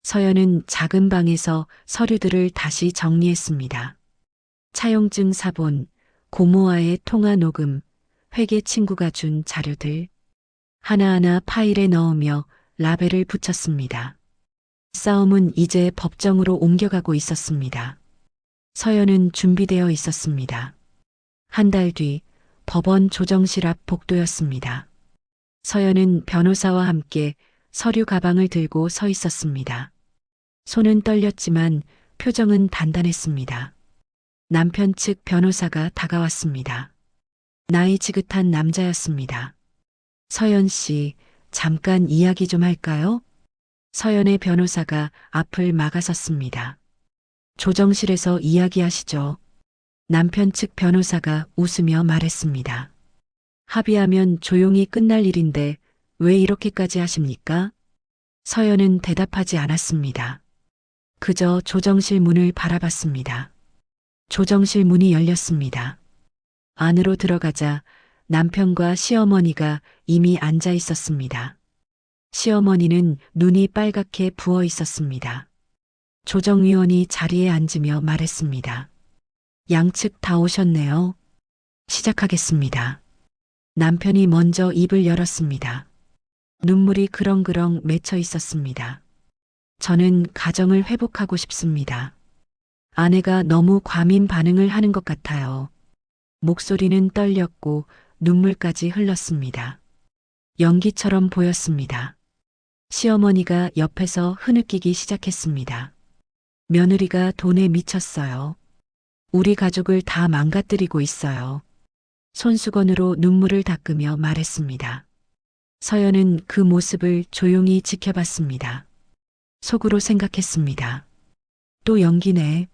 [SPEAKER 1] 서연은 작은 방에서 서류들을 다시 정리했습니다. 차용증 사본, 고모와의 통화 녹음, 회계 친구가 준 자료들. 하나하나 파일에 넣으며 라벨을 붙였습니다. 싸움은 이제 법정으로 옮겨가고 있었습니다. 서연은 준비되어 있었습니다. 한 달 뒤 법원 조정실 앞 복도였습니다. 서연은 변호사와 함께 서류 가방을 들고 서 있었습니다. 손은 떨렸지만 표정은 단단했습니다. 남편 측 변호사가 다가왔습니다. 나이 지긋한 남자였습니다. 서연 씨, 잠깐 이야기 좀 할까요? 서연의 변호사가 앞을 막아섰습니다. 조정실에서 이야기하시죠. 남편 측 변호사가 웃으며 말했습니다. 합의하면 조용히 끝날 일인데 왜 이렇게까지 하십니까? 서연은 대답하지 않았습니다. 그저 조정실 문을 바라봤습니다. 조정실 문이 열렸습니다. 안으로 들어가자 남편과 시어머니가 이미 앉아 있었습니다. 시어머니는 눈이 빨갛게 부어 있었습니다. 조정위원이 자리에 앉으며 말했습니다. 양측 다 오셨네요. 시작하겠습니다. 남편이 먼저 입을 열었습니다. 눈물이 그렁그렁 맺혀 있었습니다. 저는 가정을 회복하고 싶습니다. 아내가 너무 과민 반응을 하는 것 같아요. 목소리는 떨렸고 눈물까지 흘렀습니다. 연기처럼 보였습니다. 시어머니가 옆에서 흐느끼기 시작했습니다. 며느리가 돈에 미쳤어요. 우리 가족을 다 망가뜨리고 있어요. 손수건으로 눈물을 닦으며 말했습니다. 서연은 그 모습을 조용히 지켜봤습니다. 속으로 생각했습니다. 또 연기네.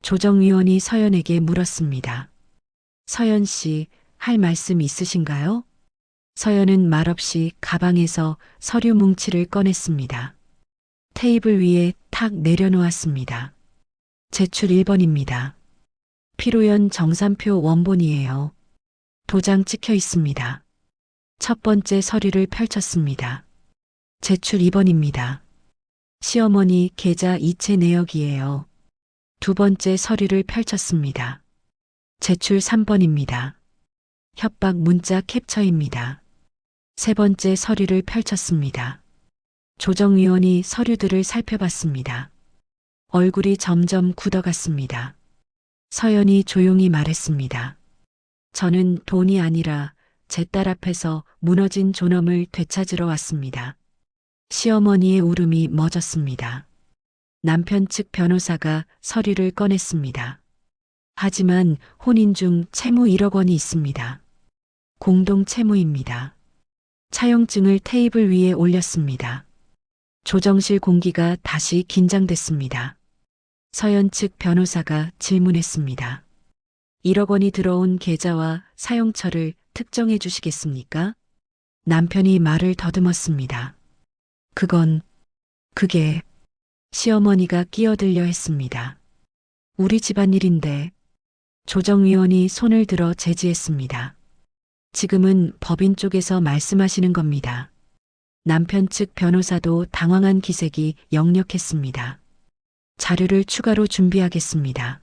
[SPEAKER 1] 조정위원이 서연에게 물었습니다. 서연 씨, 할 말씀 있으신가요? 서연은 말없이 가방에서 서류 뭉치를 꺼냈습니다. 테이블 위에 탁 내려놓았습니다. 제출 1번입니다. 피로연 정산표 원본이에요. 도장 찍혀 있습니다. 첫 번째 서류를 펼쳤습니다. 제출 2번입니다. 시어머니 계좌 이체 내역이에요. 두 번째 서류를 펼쳤습니다. 제출 3번입니다. 협박 문자 캡처입니다. 세 번째 서류를 펼쳤습니다. 조정위원이 서류들을 살펴봤습니다. 얼굴이 점점 굳어갔습니다. 서연이 조용히 말했습니다. 저는 돈이 아니라 제 딸 앞에서 무너진 존엄을 되찾으러 왔습니다. 시어머니의 울음이 멎었습니다. 남편 측 변호사가 서류를 꺼냈습니다. 하지만 혼인 중 채무 1억 원이 있습니다. 공동 채무입니다. 차용증을 테이블 위에 올렸습니다. 조정실 공기가 다시 긴장됐습니다. 서연 측 변호사가 질문했습니다. 1억 원이 들어온 계좌와 사용처를 특정해 주시겠습니까? 남편이 말을 더듬었습니다. 그게 시어머니가 끼어들려 했습니다. 우리 집안일인데. 조정위원이 손을 들어 제지했습니다. 지금은 법인 쪽에서 말씀하시는 겁니다. 남편 측 변호사도 당황한 기색이 역력했습니다. 자료를 추가로 준비하겠습니다.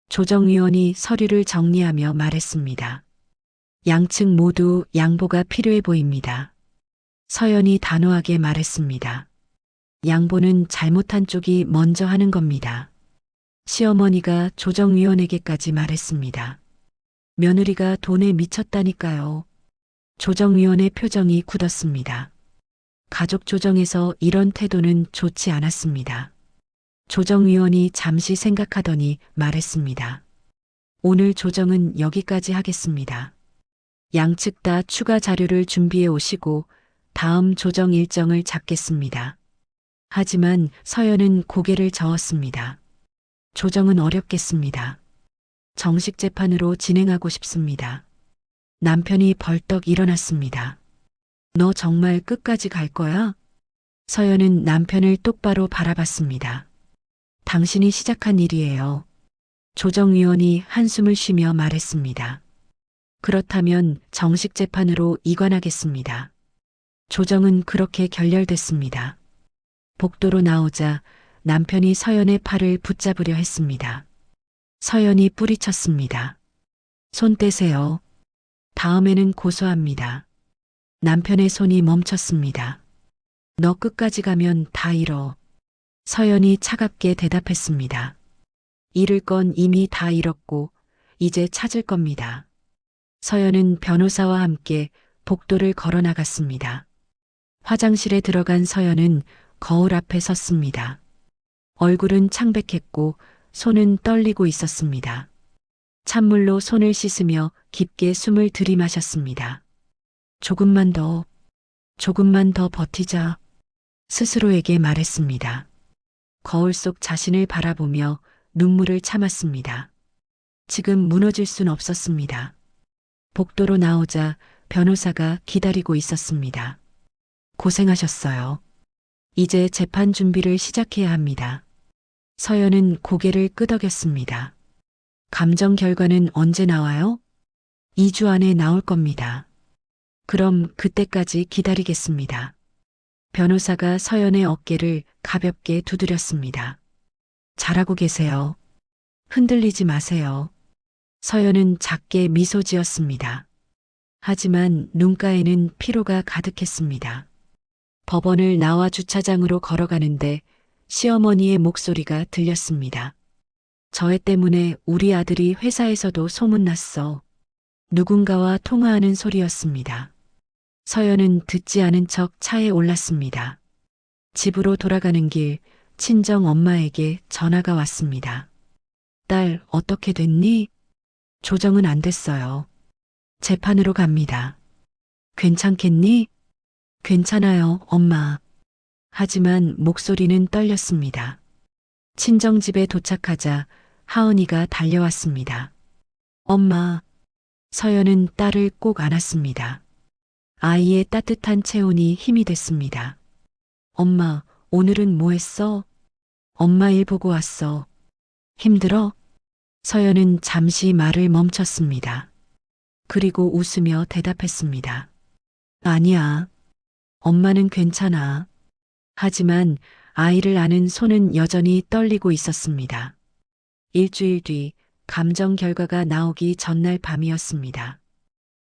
[SPEAKER 1] 조정위원이 서류를 정리하며 말했습니다. 양측 모두 양보가 필요해 보입니다. 서연이 단호하게 말했습니다. 양보는 잘못한 쪽이 먼저 하는 겁니다. 시어머니가 조정위원에게까지 말했습니다. 며느리가 돈에 미쳤다니까요. 조정위원의 표정이 굳었습니다. 가족 조정에서 이런 태도는 좋지 않았습니다. 조정위원이 잠시 생각하더니 말했습니다. 오늘 조정은 여기까지 하겠습니다. 양측 다 추가 자료를 준비해 오시고 다음 조정 일정을 잡겠습니다. 하지만 서연은 고개를 저었습니다. 조정은 어렵겠습니다. 정식 재판으로 진행하고 싶습니다. 남편이 벌떡 일어났습니다. 너 정말 끝까지 갈 거야? 서연은 남편을 똑바로 바라봤습니다. 당신이 시작한 일이에요. 조정위원이 한숨을 쉬며 말했습니다. 그렇다면 정식 재판으로 이관하겠습니다. 조정은 그렇게 결렬됐습니다. 복도로 나오자 남편이 서연의 팔을 붙잡으려 했습니다. 서연이 뿌리쳤습니다. 손 떼세요. 다음에는 고소합니다. 남편의 손이 멈췄습니다. 너 끝까지 가면 다 잃어. 서연이 차갑게 대답했습니다. 잃을 건 이미 다 잃었고 이제 찾을 겁니다. 서연은 변호사와 함께 복도를 걸어 나갔습니다. 화장실에 들어간 서연은 거울 앞에 섰습니다. 얼굴은 창백했고 손은 떨리고 있었습니다. 찬물로 손을 씻으며 깊게 숨을 들이마셨습니다. 조금만 더 버티자. 스스로에게 말했습니다. 거울 속 자신을 바라보며 눈물을 참았습니다. 지금 무너질 순 없었습니다. 복도로 나오자 변호사가 기다리고 있었습니다. 고생하셨어요. 이제 재판 준비를 시작해야 합니다. 서연은 고개를 끄덕였습니다. 감정 결과는 언제 나와요? 2주 안에 나올 겁니다. 그럼 그때까지 기다리겠습니다. 변호사가 서연의 어깨를 가볍게 두드렸습니다. 잘하고 계세요. 흔들리지 마세요. 서연은 작게 미소 지었습니다. 하지만 눈가에는 피로가 가득했습니다. 법원을 나와 주차장으로 걸어가는데 시어머니의 목소리가 들렸습니다. 저 애 때문에 우리 아들이 회사에서도 소문났어. 누군가와 통화하는 소리였습니다. 서연은 듣지 않은 척 차에 올랐습니다. 집으로 돌아가는 길 친정 엄마에게 전화가 왔습니다. 딸, 어떻게 됐니? 조정은 안 됐어요. 재판으로 갑니다. 괜찮겠니? 괜찮아요, 엄마. 하지만 목소리는 떨렸습니다. 친정집에 도착하자 하은이가 달려왔습니다. 엄마. 서연은 딸을 꼭 안았습니다. 아이의 따뜻한 체온이 힘이 됐습니다. 엄마, 오늘은 뭐 했어? 엄마 일 보고 왔어. 힘들어? 서연은 잠시 말을 멈췄습니다. 그리고 웃으며 대답했습니다. 아니야. 엄마는 괜찮아. 하지만 아이를 안은 손은 여전히 떨리고 있었습니다. 일주일 뒤 감정 결과가 나오기 전날 밤이었습니다.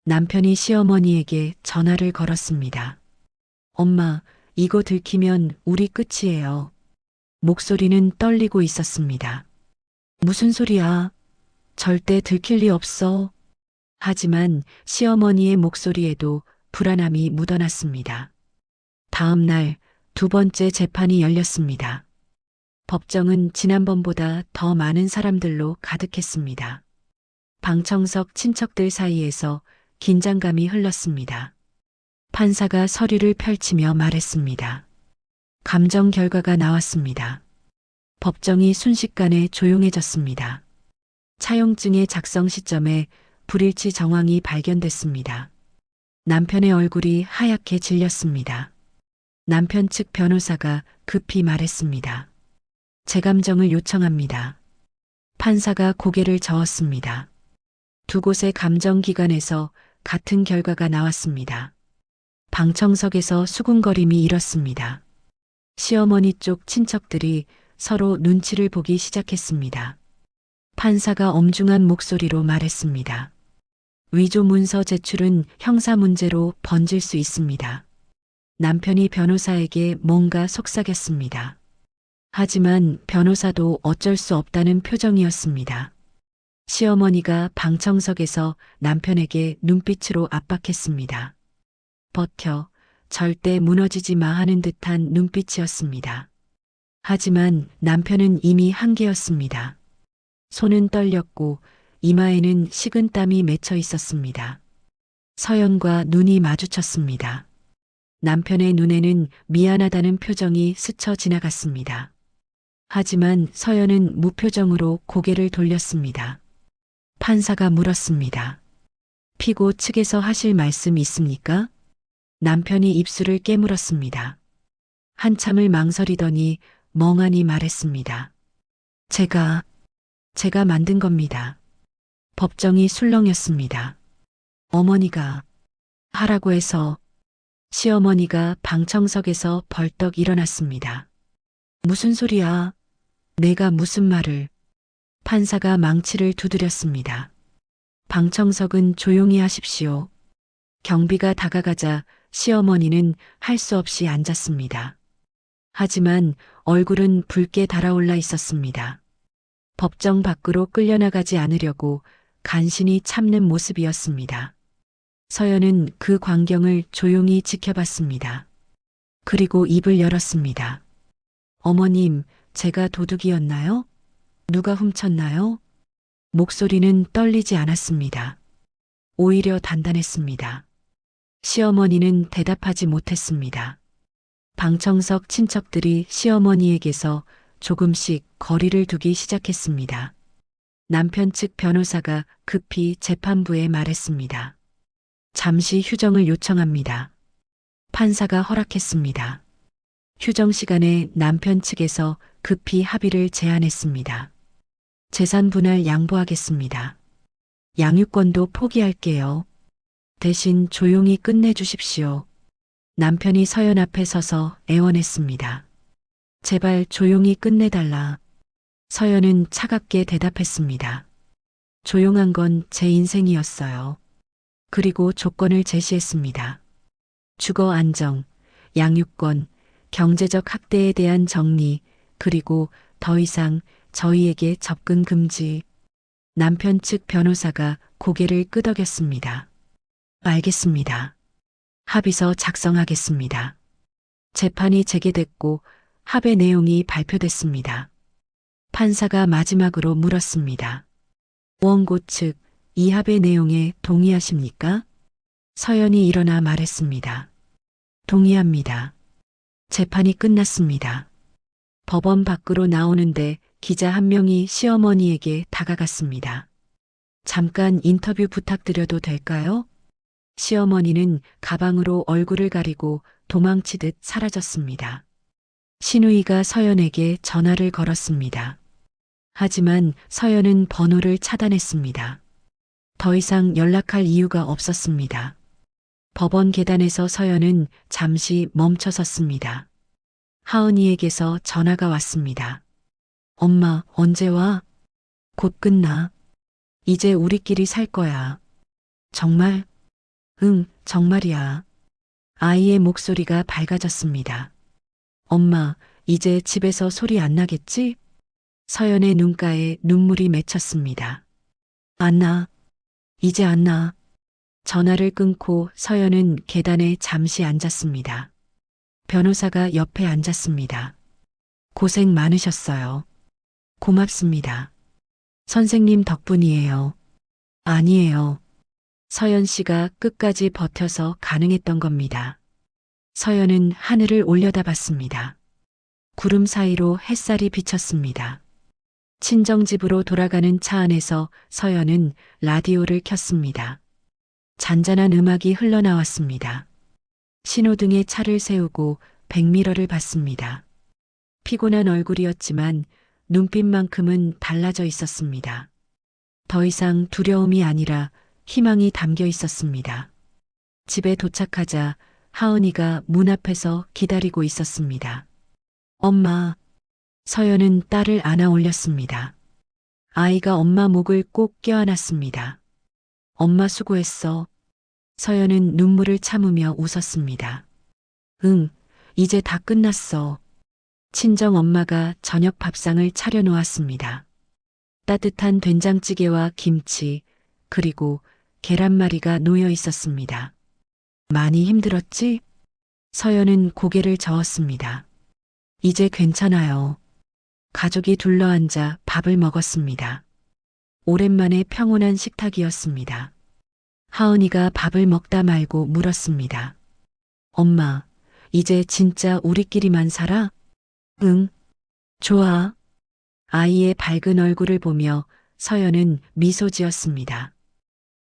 [SPEAKER 1] 남편이 시어머니에게 전화를 걸었습니다. 엄마, 이거 들키면 우리 끝이에요. 목소리는 떨리고 있었습니다. 무슨 소리야? 절대 들킬 리 없어. 하지만 시어머니의 목소리에도 불안함이 묻어났습니다. 다음 날 두 번째 재판이 열렸습니다. 법정은 지난번보다 더 많은 사람들로 가득했습니다. 방청석 친척들 사이에서 긴장감이 흘렀습니다. 판사가 서류를 펼치며 말했습니다. 감정 결과가 나왔습니다. 법정이 순식간에 조용해졌습니다. 차용증의 작성 시점에 불일치 정황이 발견됐습니다. 남편의 얼굴이 하얗게 질렸습니다. 남편 측 변호사가 급히 말했습니다. 재감정을 요청합니다. 판사가 고개를 저었습니다. 두 곳의 감정기관에서 같은 결과가 나왔습니다. 방청석에서 수군거림이 일었습니다. 시어머니 쪽 친척들이 서로 눈치를 보기 시작했습니다. 판사가 엄중한 목소리로 말했습니다. 위조 문서 제출은 형사 문제로 번질 수 있습니다. 남편이 변호사에게 뭔가 속삭였습니다. 하지만 변호사도 어쩔 수 없다는 표정이었습니다. 시어머니가 방청석에서 남편에게 눈빛으로 압박했습니다. 버텨, 절대 무너지지 마 하는 듯한 눈빛이었습니다. 하지만 남편은 이미 한계였습니다. 손은 떨렸고 이마에는 식은땀이 맺혀 있었습니다. 서연과 눈이 마주쳤습니다. 남편의 눈에는 미안하다는 표정이 스쳐 지나갔습니다. 하지만 서연은 무표정으로 고개를 돌렸습니다. 판사가 물었습니다. 피고 측에서 하실 말씀 있습니까? 남편이 입술을 깨물었습니다. 한참을 망설이더니 멍하니 말했습니다. 제가 만든 겁니다. 법정이 술렁였습니다. 어머니가 하라고 해서. 시어머니가 방청석에서 벌떡 일어났습니다. 무슨 소리야? 내가 무슨 말을? 판사가 망치를 두드렸습니다. 방청석은 조용히 하십시오. 경비가 다가가자 시어머니는 할 수 없이 앉았습니다. 하지만 얼굴은 붉게 달아올라 있었습니다. 법정 밖으로 끌려나가지 않으려고 간신히 참는 모습이었습니다. 서연은 그 광경을 조용히 지켜봤습니다. 그리고 입을 열었습니다. 어머님, 제가 도둑이었나요? 누가 훔쳤나요? 목소리는 떨리지 않았습니다. 오히려 단단했습니다. 시어머니는 대답하지 못했습니다. 방청석 친척들이 시어머니에게서 조금씩 거리를 두기 시작했습니다. 남편 측 변호사가 급히 재판부에 말했습니다. 잠시 휴정을 요청합니다. 판사가 허락했습니다. 휴정 시간에 남편 측에서 급히 합의를 제안했습니다. 재산 분할 양보하겠습니다. 양육권도 포기할게요. 대신 조용히 끝내주십시오. 남편이 서연 앞에 서서 애원했습니다. 제발 조용히 끝내달라. 서연은 차갑게 대답했습니다. 조용한 건 제 인생이었어요. 그리고 조건을 제시했습니다. 주거 안정, 양육권, 경제적 학대에 대한 정리, 그리고 더 이상 저희에게 접근 금지. 남편 측 변호사가 고개를 끄덕였습니다. 알겠습니다. 합의서 작성하겠습니다. 재판이 재개됐고 합의 내용이 발표됐습니다. 판사가 마지막으로 물었습니다. 원고 측, 이 합의 내용에 동의하십니까? 서연이 일어나 말했습니다. 동의합니다. 재판이 끝났습니다. 법원 밖으로 나오는데 기자 한 명이 시어머니에게 다가갔습니다. 잠깐 인터뷰 부탁드려도 될까요? 시어머니는 가방으로 얼굴을 가리고 도망치듯 사라졌습니다. 신우이가 서연에게 전화를 걸었습니다. 하지만 서연은 번호를 차단했습니다. 더 이상 연락할 이유가 없었습니다. 법원 계단에서 서연은 잠시 멈춰섰습니다. 하은이에게서 전화가 왔습니다. 엄마, 언제 와? 곧 끝나. 이제 우리끼리 살 거야. 정말? 응, 정말이야. 아이의 목소리가 밝아졌습니다. 엄마, 이제 집에서 소리 안 나겠지? 서연의 눈가에 눈물이 맺혔습니다. 안 나. 이제 안 나. 전화를 끊고 서연은 계단에 잠시 앉았습니다. 변호사가 옆에 앉았습니다. 고생 많으셨어요. 고맙습니다. 선생님 덕분이에요. 아니에요. 서연 씨가 끝까지 버텨서 가능했던 겁니다. 서연은 하늘을 올려다봤습니다. 구름 사이로 햇살이 비쳤습니다. 친정집으로 돌아가는 차 안에서 서연은 라디오를 켰습니다. 잔잔한 음악이 흘러나왔습니다. 신호등에 차를 세우고 백미러를 봤습니다. 피곤한 얼굴이었지만 눈빛만큼은 달라져 있었습니다. 더 이상 두려움이 아니라 희망이 담겨 있었습니다. 집에 도착하자 하은이가 문 앞에서 기다리고 있었습니다. 엄마. 서연은 딸을 안아 올렸습니다. 아이가 엄마 목을 꼭 껴안았습니다. 엄마 수고했어. 서연은 눈물을 참으며 웃었습니다. 응, 이제 다 끝났어. 친정 엄마가 저녁 밥상을 차려놓았습니다. 따뜻한 된장찌개와 김치, 그리고 계란말이가 놓여 있었습니다. 많이 힘들었지? 서연은 고개를 저었습니다. 이제 괜찮아요. 가족이 둘러앉아 밥을 먹었습니다. 오랜만에 평온한 식탁이었습니다. 하은이가 밥을 먹다 말고 물었습니다. 엄마, 이제 진짜 우리끼리만 살아? 응, 좋아. 아이의 밝은 얼굴을 보며 서연은 미소 지었습니다.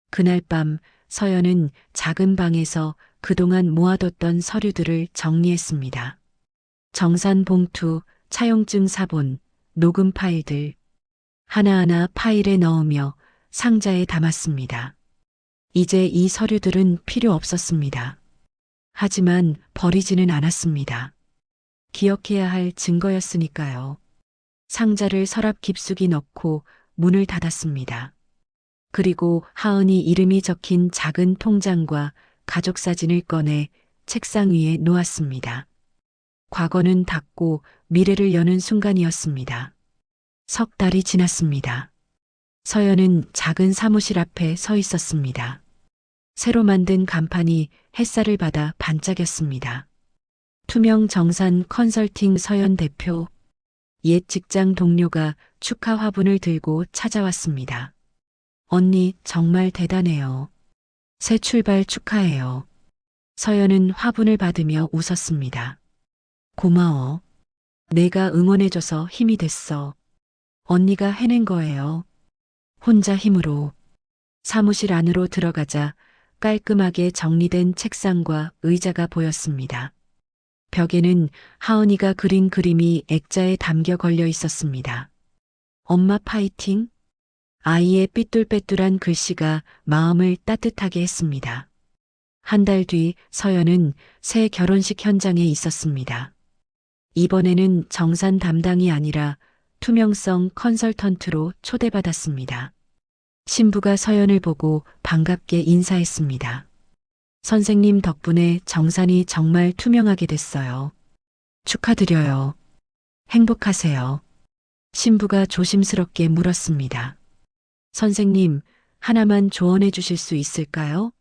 [SPEAKER 1] 그날 밤 서연은 작은 방에서 그동안 모아뒀던 서류들을 정리했습니다. 정산 봉투, 차용증 사본, 녹음 파일들. 하나하나 파일에 넣으며 상자에 담았습니다. 이제 이 서류들은 필요 없었습니다. 하지만 버리지는 않았습니다. 기억해야 할 증거였으니까요. 상자를 서랍 깊숙이 넣고 문을 닫았습니다. 그리고 하은이 이름이 적힌 작은 통장과 가족 사진을 꺼내 책상 위에 놓았습니다. 과거는 닫고 미래를 여는 순간이었습니다. 석 달이 지났습니다. 서연은 작은 사무실 앞에 서 있었습니다. 새로 만든 간판이 햇살을 받아 반짝였습니다. 투명 정산 컨설팅 서연 대표. 옛 직장 동료가 축하 화분을 들고 찾아왔습니다. 언니 정말 대단해요. 새 출발 축하해요. 서연은 화분을 받으며 웃었습니다. 고마워. 내가 응원해줘서 힘이 됐어. 언니가 해낸 거예요. 혼자 힘으로. 사무실 안으로 들어가자 깔끔하게 정리된 책상과 의자가 보였습니다. 벽에는 하은이가 그린 그림이 액자에 담겨 걸려 있었습니다. 엄마 파이팅? 아이의 삐뚤빼뚤한 글씨가 마음을 따뜻하게 했습니다. 한 달 뒤 서연은 새 결혼식 현장에 있었습니다. 이번에는 정산 담당이 아니라 투명성 컨설턴트로 초대받았습니다. 신부가 서연을 보고 반갑게 인사했습니다. 선생님 덕분에 정산이 정말 투명하게 됐어요. 축하드려요. 행복하세요. 신부가 조심스럽게 물었습니다. 선생님, 하나만 조언해 주실 수 있을까요?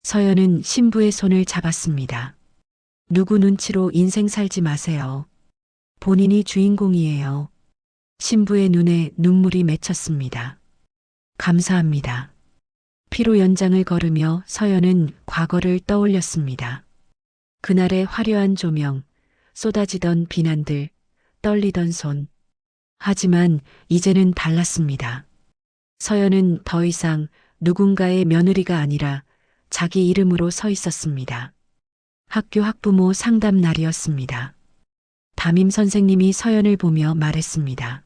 [SPEAKER 1] 서연은 신부의 손을 잡았습니다. 누구 눈치로 인생 살지 마세요. 본인이 주인공이에요. 신부의 눈에 눈물이 맺혔습니다. 감사합니다. 피로 연장을 걸으며 서연은 과거를 떠올렸습니다. 그날의 화려한 조명, 쏟아지던 비난들, 떨리던 손. 하지만 이제는 달랐습니다. 서연은 더 이상 누군가의 며느리가 아니라 자기 이름으로 서 있었습니다. 학교 학부모 상담 날이었습니다. 담임 선생님이 서연을 보며 말했습니다.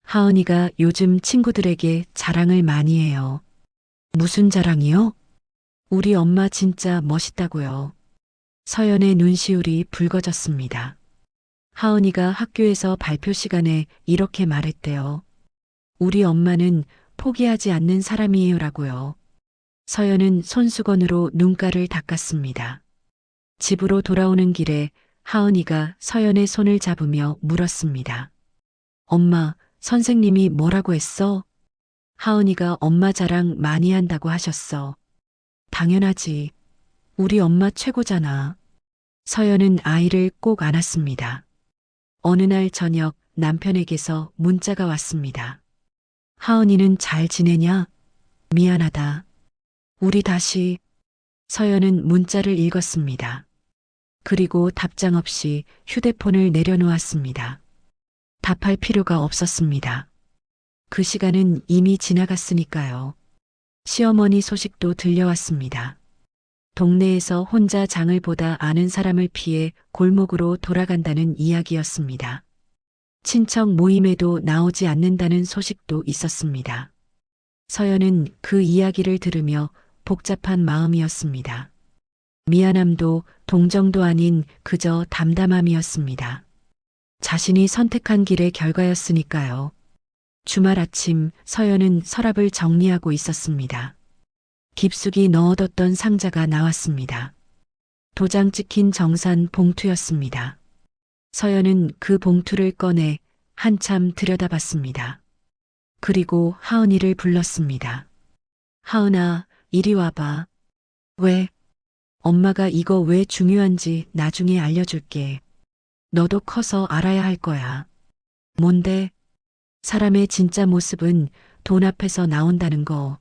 [SPEAKER 1] 하은이가 요즘 친구들에게 자랑을 많이 해요. 무슨 자랑이요? 우리 엄마 진짜 멋있다고요. 서연의 눈시울이 붉어졌습니다. 하은이가 학교에서 발표 시간에 이렇게 말했대요. 우리 엄마는 포기하지 않는 사람이에요라고요. 서연은 손수건으로 눈가를 닦았습니다. 집으로 돌아오는 길에 하은이가 서연의 손을 잡으며 물었습니다. 엄마, 선생님이 뭐라고 했어? 하은이가 엄마 자랑 많이 한다고 하셨어. 당연하지. 우리 엄마 최고잖아. 서연은 아이를 꼭 안았습니다. 어느 날 저녁 남편에게서 문자가 왔습니다. 하은이는 잘 지내냐? 미안하다. 우리 다시. 서연은 문자를 읽었습니다. 그리고 답장 없이 휴대폰을 내려놓았습니다. 답할 필요가 없었습니다. 그 시간은 이미 지나갔으니까요. 시어머니 소식도 들려왔습니다. 동네에서 혼자 장을 보다 아는 사람을 피해 골목으로 돌아간다는 이야기였습니다. 친척 모임에도 나오지 않는다는 소식도 있었습니다. 서연은 그 이야기를 들으며 복잡한 마음이었습니다. 미안함도 동정도 아닌 그저 담담함이었습니다. 자신이 선택한 길의 결과였으니까요. 주말 아침 서연은 서랍을 정리하고 있었습니다. 깊숙이 넣어뒀던 상자가 나왔습니다. 도장 찍힌 정산 봉투였습니다. 서연은 그 봉투를 꺼내 한참 들여다봤습니다. 그리고 하은이를 불렀습니다. 하은아, 이리 와봐. 왜? 엄마가 이거 왜 중요한지 나중에 알려줄게. 너도 커서 알아야 할 거야. 뭔데? 사람의 진짜 모습은 돈 앞에서 나온다는 거.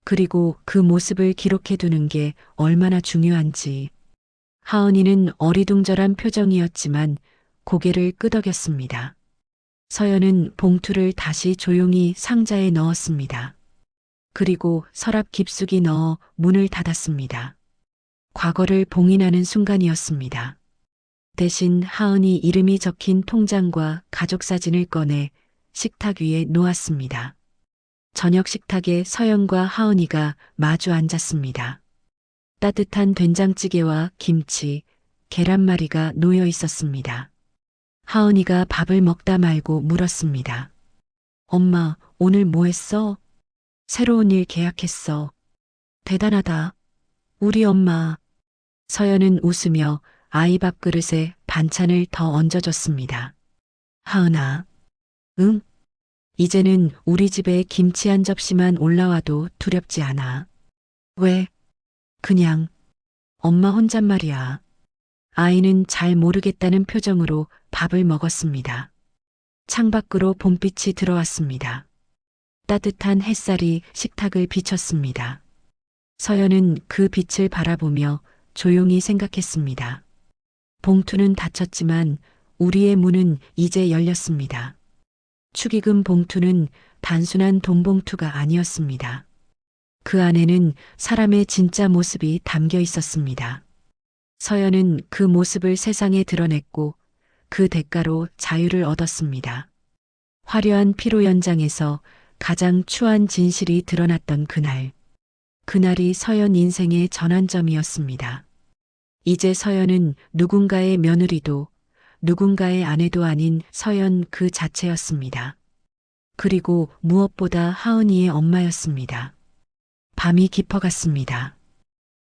[SPEAKER 1] 그리고 그 모습을 기록해두는 게 얼마나 중요한지. 하은이는 어리둥절한 표정이었지만 고개를 끄덕였습니다. 서연은 봉투를 다시 조용히 상자에 넣었습니다. 그리고 서랍 깊숙이 넣어 문을 닫았습니다. 과거를 봉인하는 순간이었습니다. 대신 하은이 이름이 적힌 통장과 가족 사진을 꺼내 식탁 위에 놓았습니다. 저녁 식탁에 서연과 하은이가 마주 앉았습니다. 따뜻한 된장찌개와 김치, 계란말이가 놓여 있었습니다. 하은이가 밥을 먹다 말고 물었습니다. 엄마, 오늘 뭐 했어? 새로운 일 계약했어. 대단하다. 우리 엄마. 서연은 웃으며 아이 밥그릇에 반찬을 더 얹어줬습니다. 하은아. 응? 이제는 우리 집에 김치 한 접시만 올라와도 두렵지 않아. 왜? 그냥 엄마 혼잣말이야. 아이는 잘 모르겠다는 표정으로 밥을 먹었습니다. 창밖으로 봄빛이 들어왔습니다. 따뜻한 햇살이 식탁을 비췄습니다. 서연은 그 빛을 바라보며 조용히 생각했습니다. 봉투는 닫혔지만 우리의 문은 이제 열렸습니다. 축의금 봉투는 단순한 돈 봉투가 아니었습니다. 그 안에는 사람의 진짜 모습이 담겨 있었습니다. 서연은 그 모습을 세상에 드러냈고 그 대가로 자유를 얻었습니다. 화려한 피로 연장에서 가장 추한 진실이 드러났던 그날. 그날이 서연 인생의 전환점이었습니다. 이제 서연은 누군가의 며느리도 누군가의 아내도 아닌 서연 그 자체였습니다. 그리고 무엇보다 하은이의 엄마였습니다. 밤이 깊어갔습니다.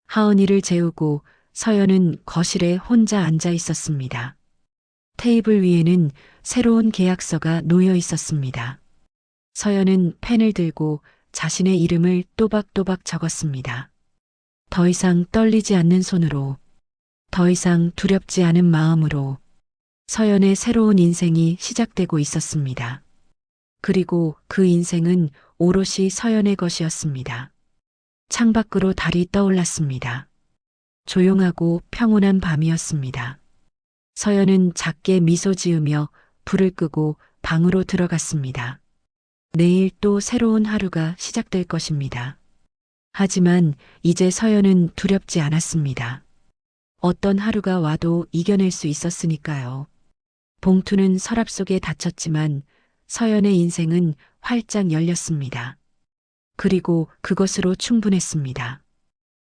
[SPEAKER 1] 하은이를 재우고 서연은 거실에 혼자 앉아 있었습니다. 테이블 위에는 새로운 계약서가 놓여 있었습니다. 서연은 펜을 들고 자신의 이름을 또박또박 적었습니다. 더 이상 떨리지 않는 손으로, 더 이상 두렵지 않은 마음으로. 서연의 새로운 인생이 시작되고 있었습니다. 그리고 그 인생은 오롯이 서연의 것이었습니다. 창밖으로 달이 떠올랐습니다. 조용하고 평온한 밤이었습니다. 서연은 작게 미소 지으며 불을 끄고 방으로 들어갔습니다. 내일 또 새로운 하루가 시작될 것입니다. 하지만 이제 서연은 두렵지 않았습니다. 어떤 하루가 와도 이겨낼 수 있었으니까요. 봉투는 서랍 속에 닫혔지만 서연의 인생은 활짝 열렸습니다. 그리고 그것으로 충분했습니다.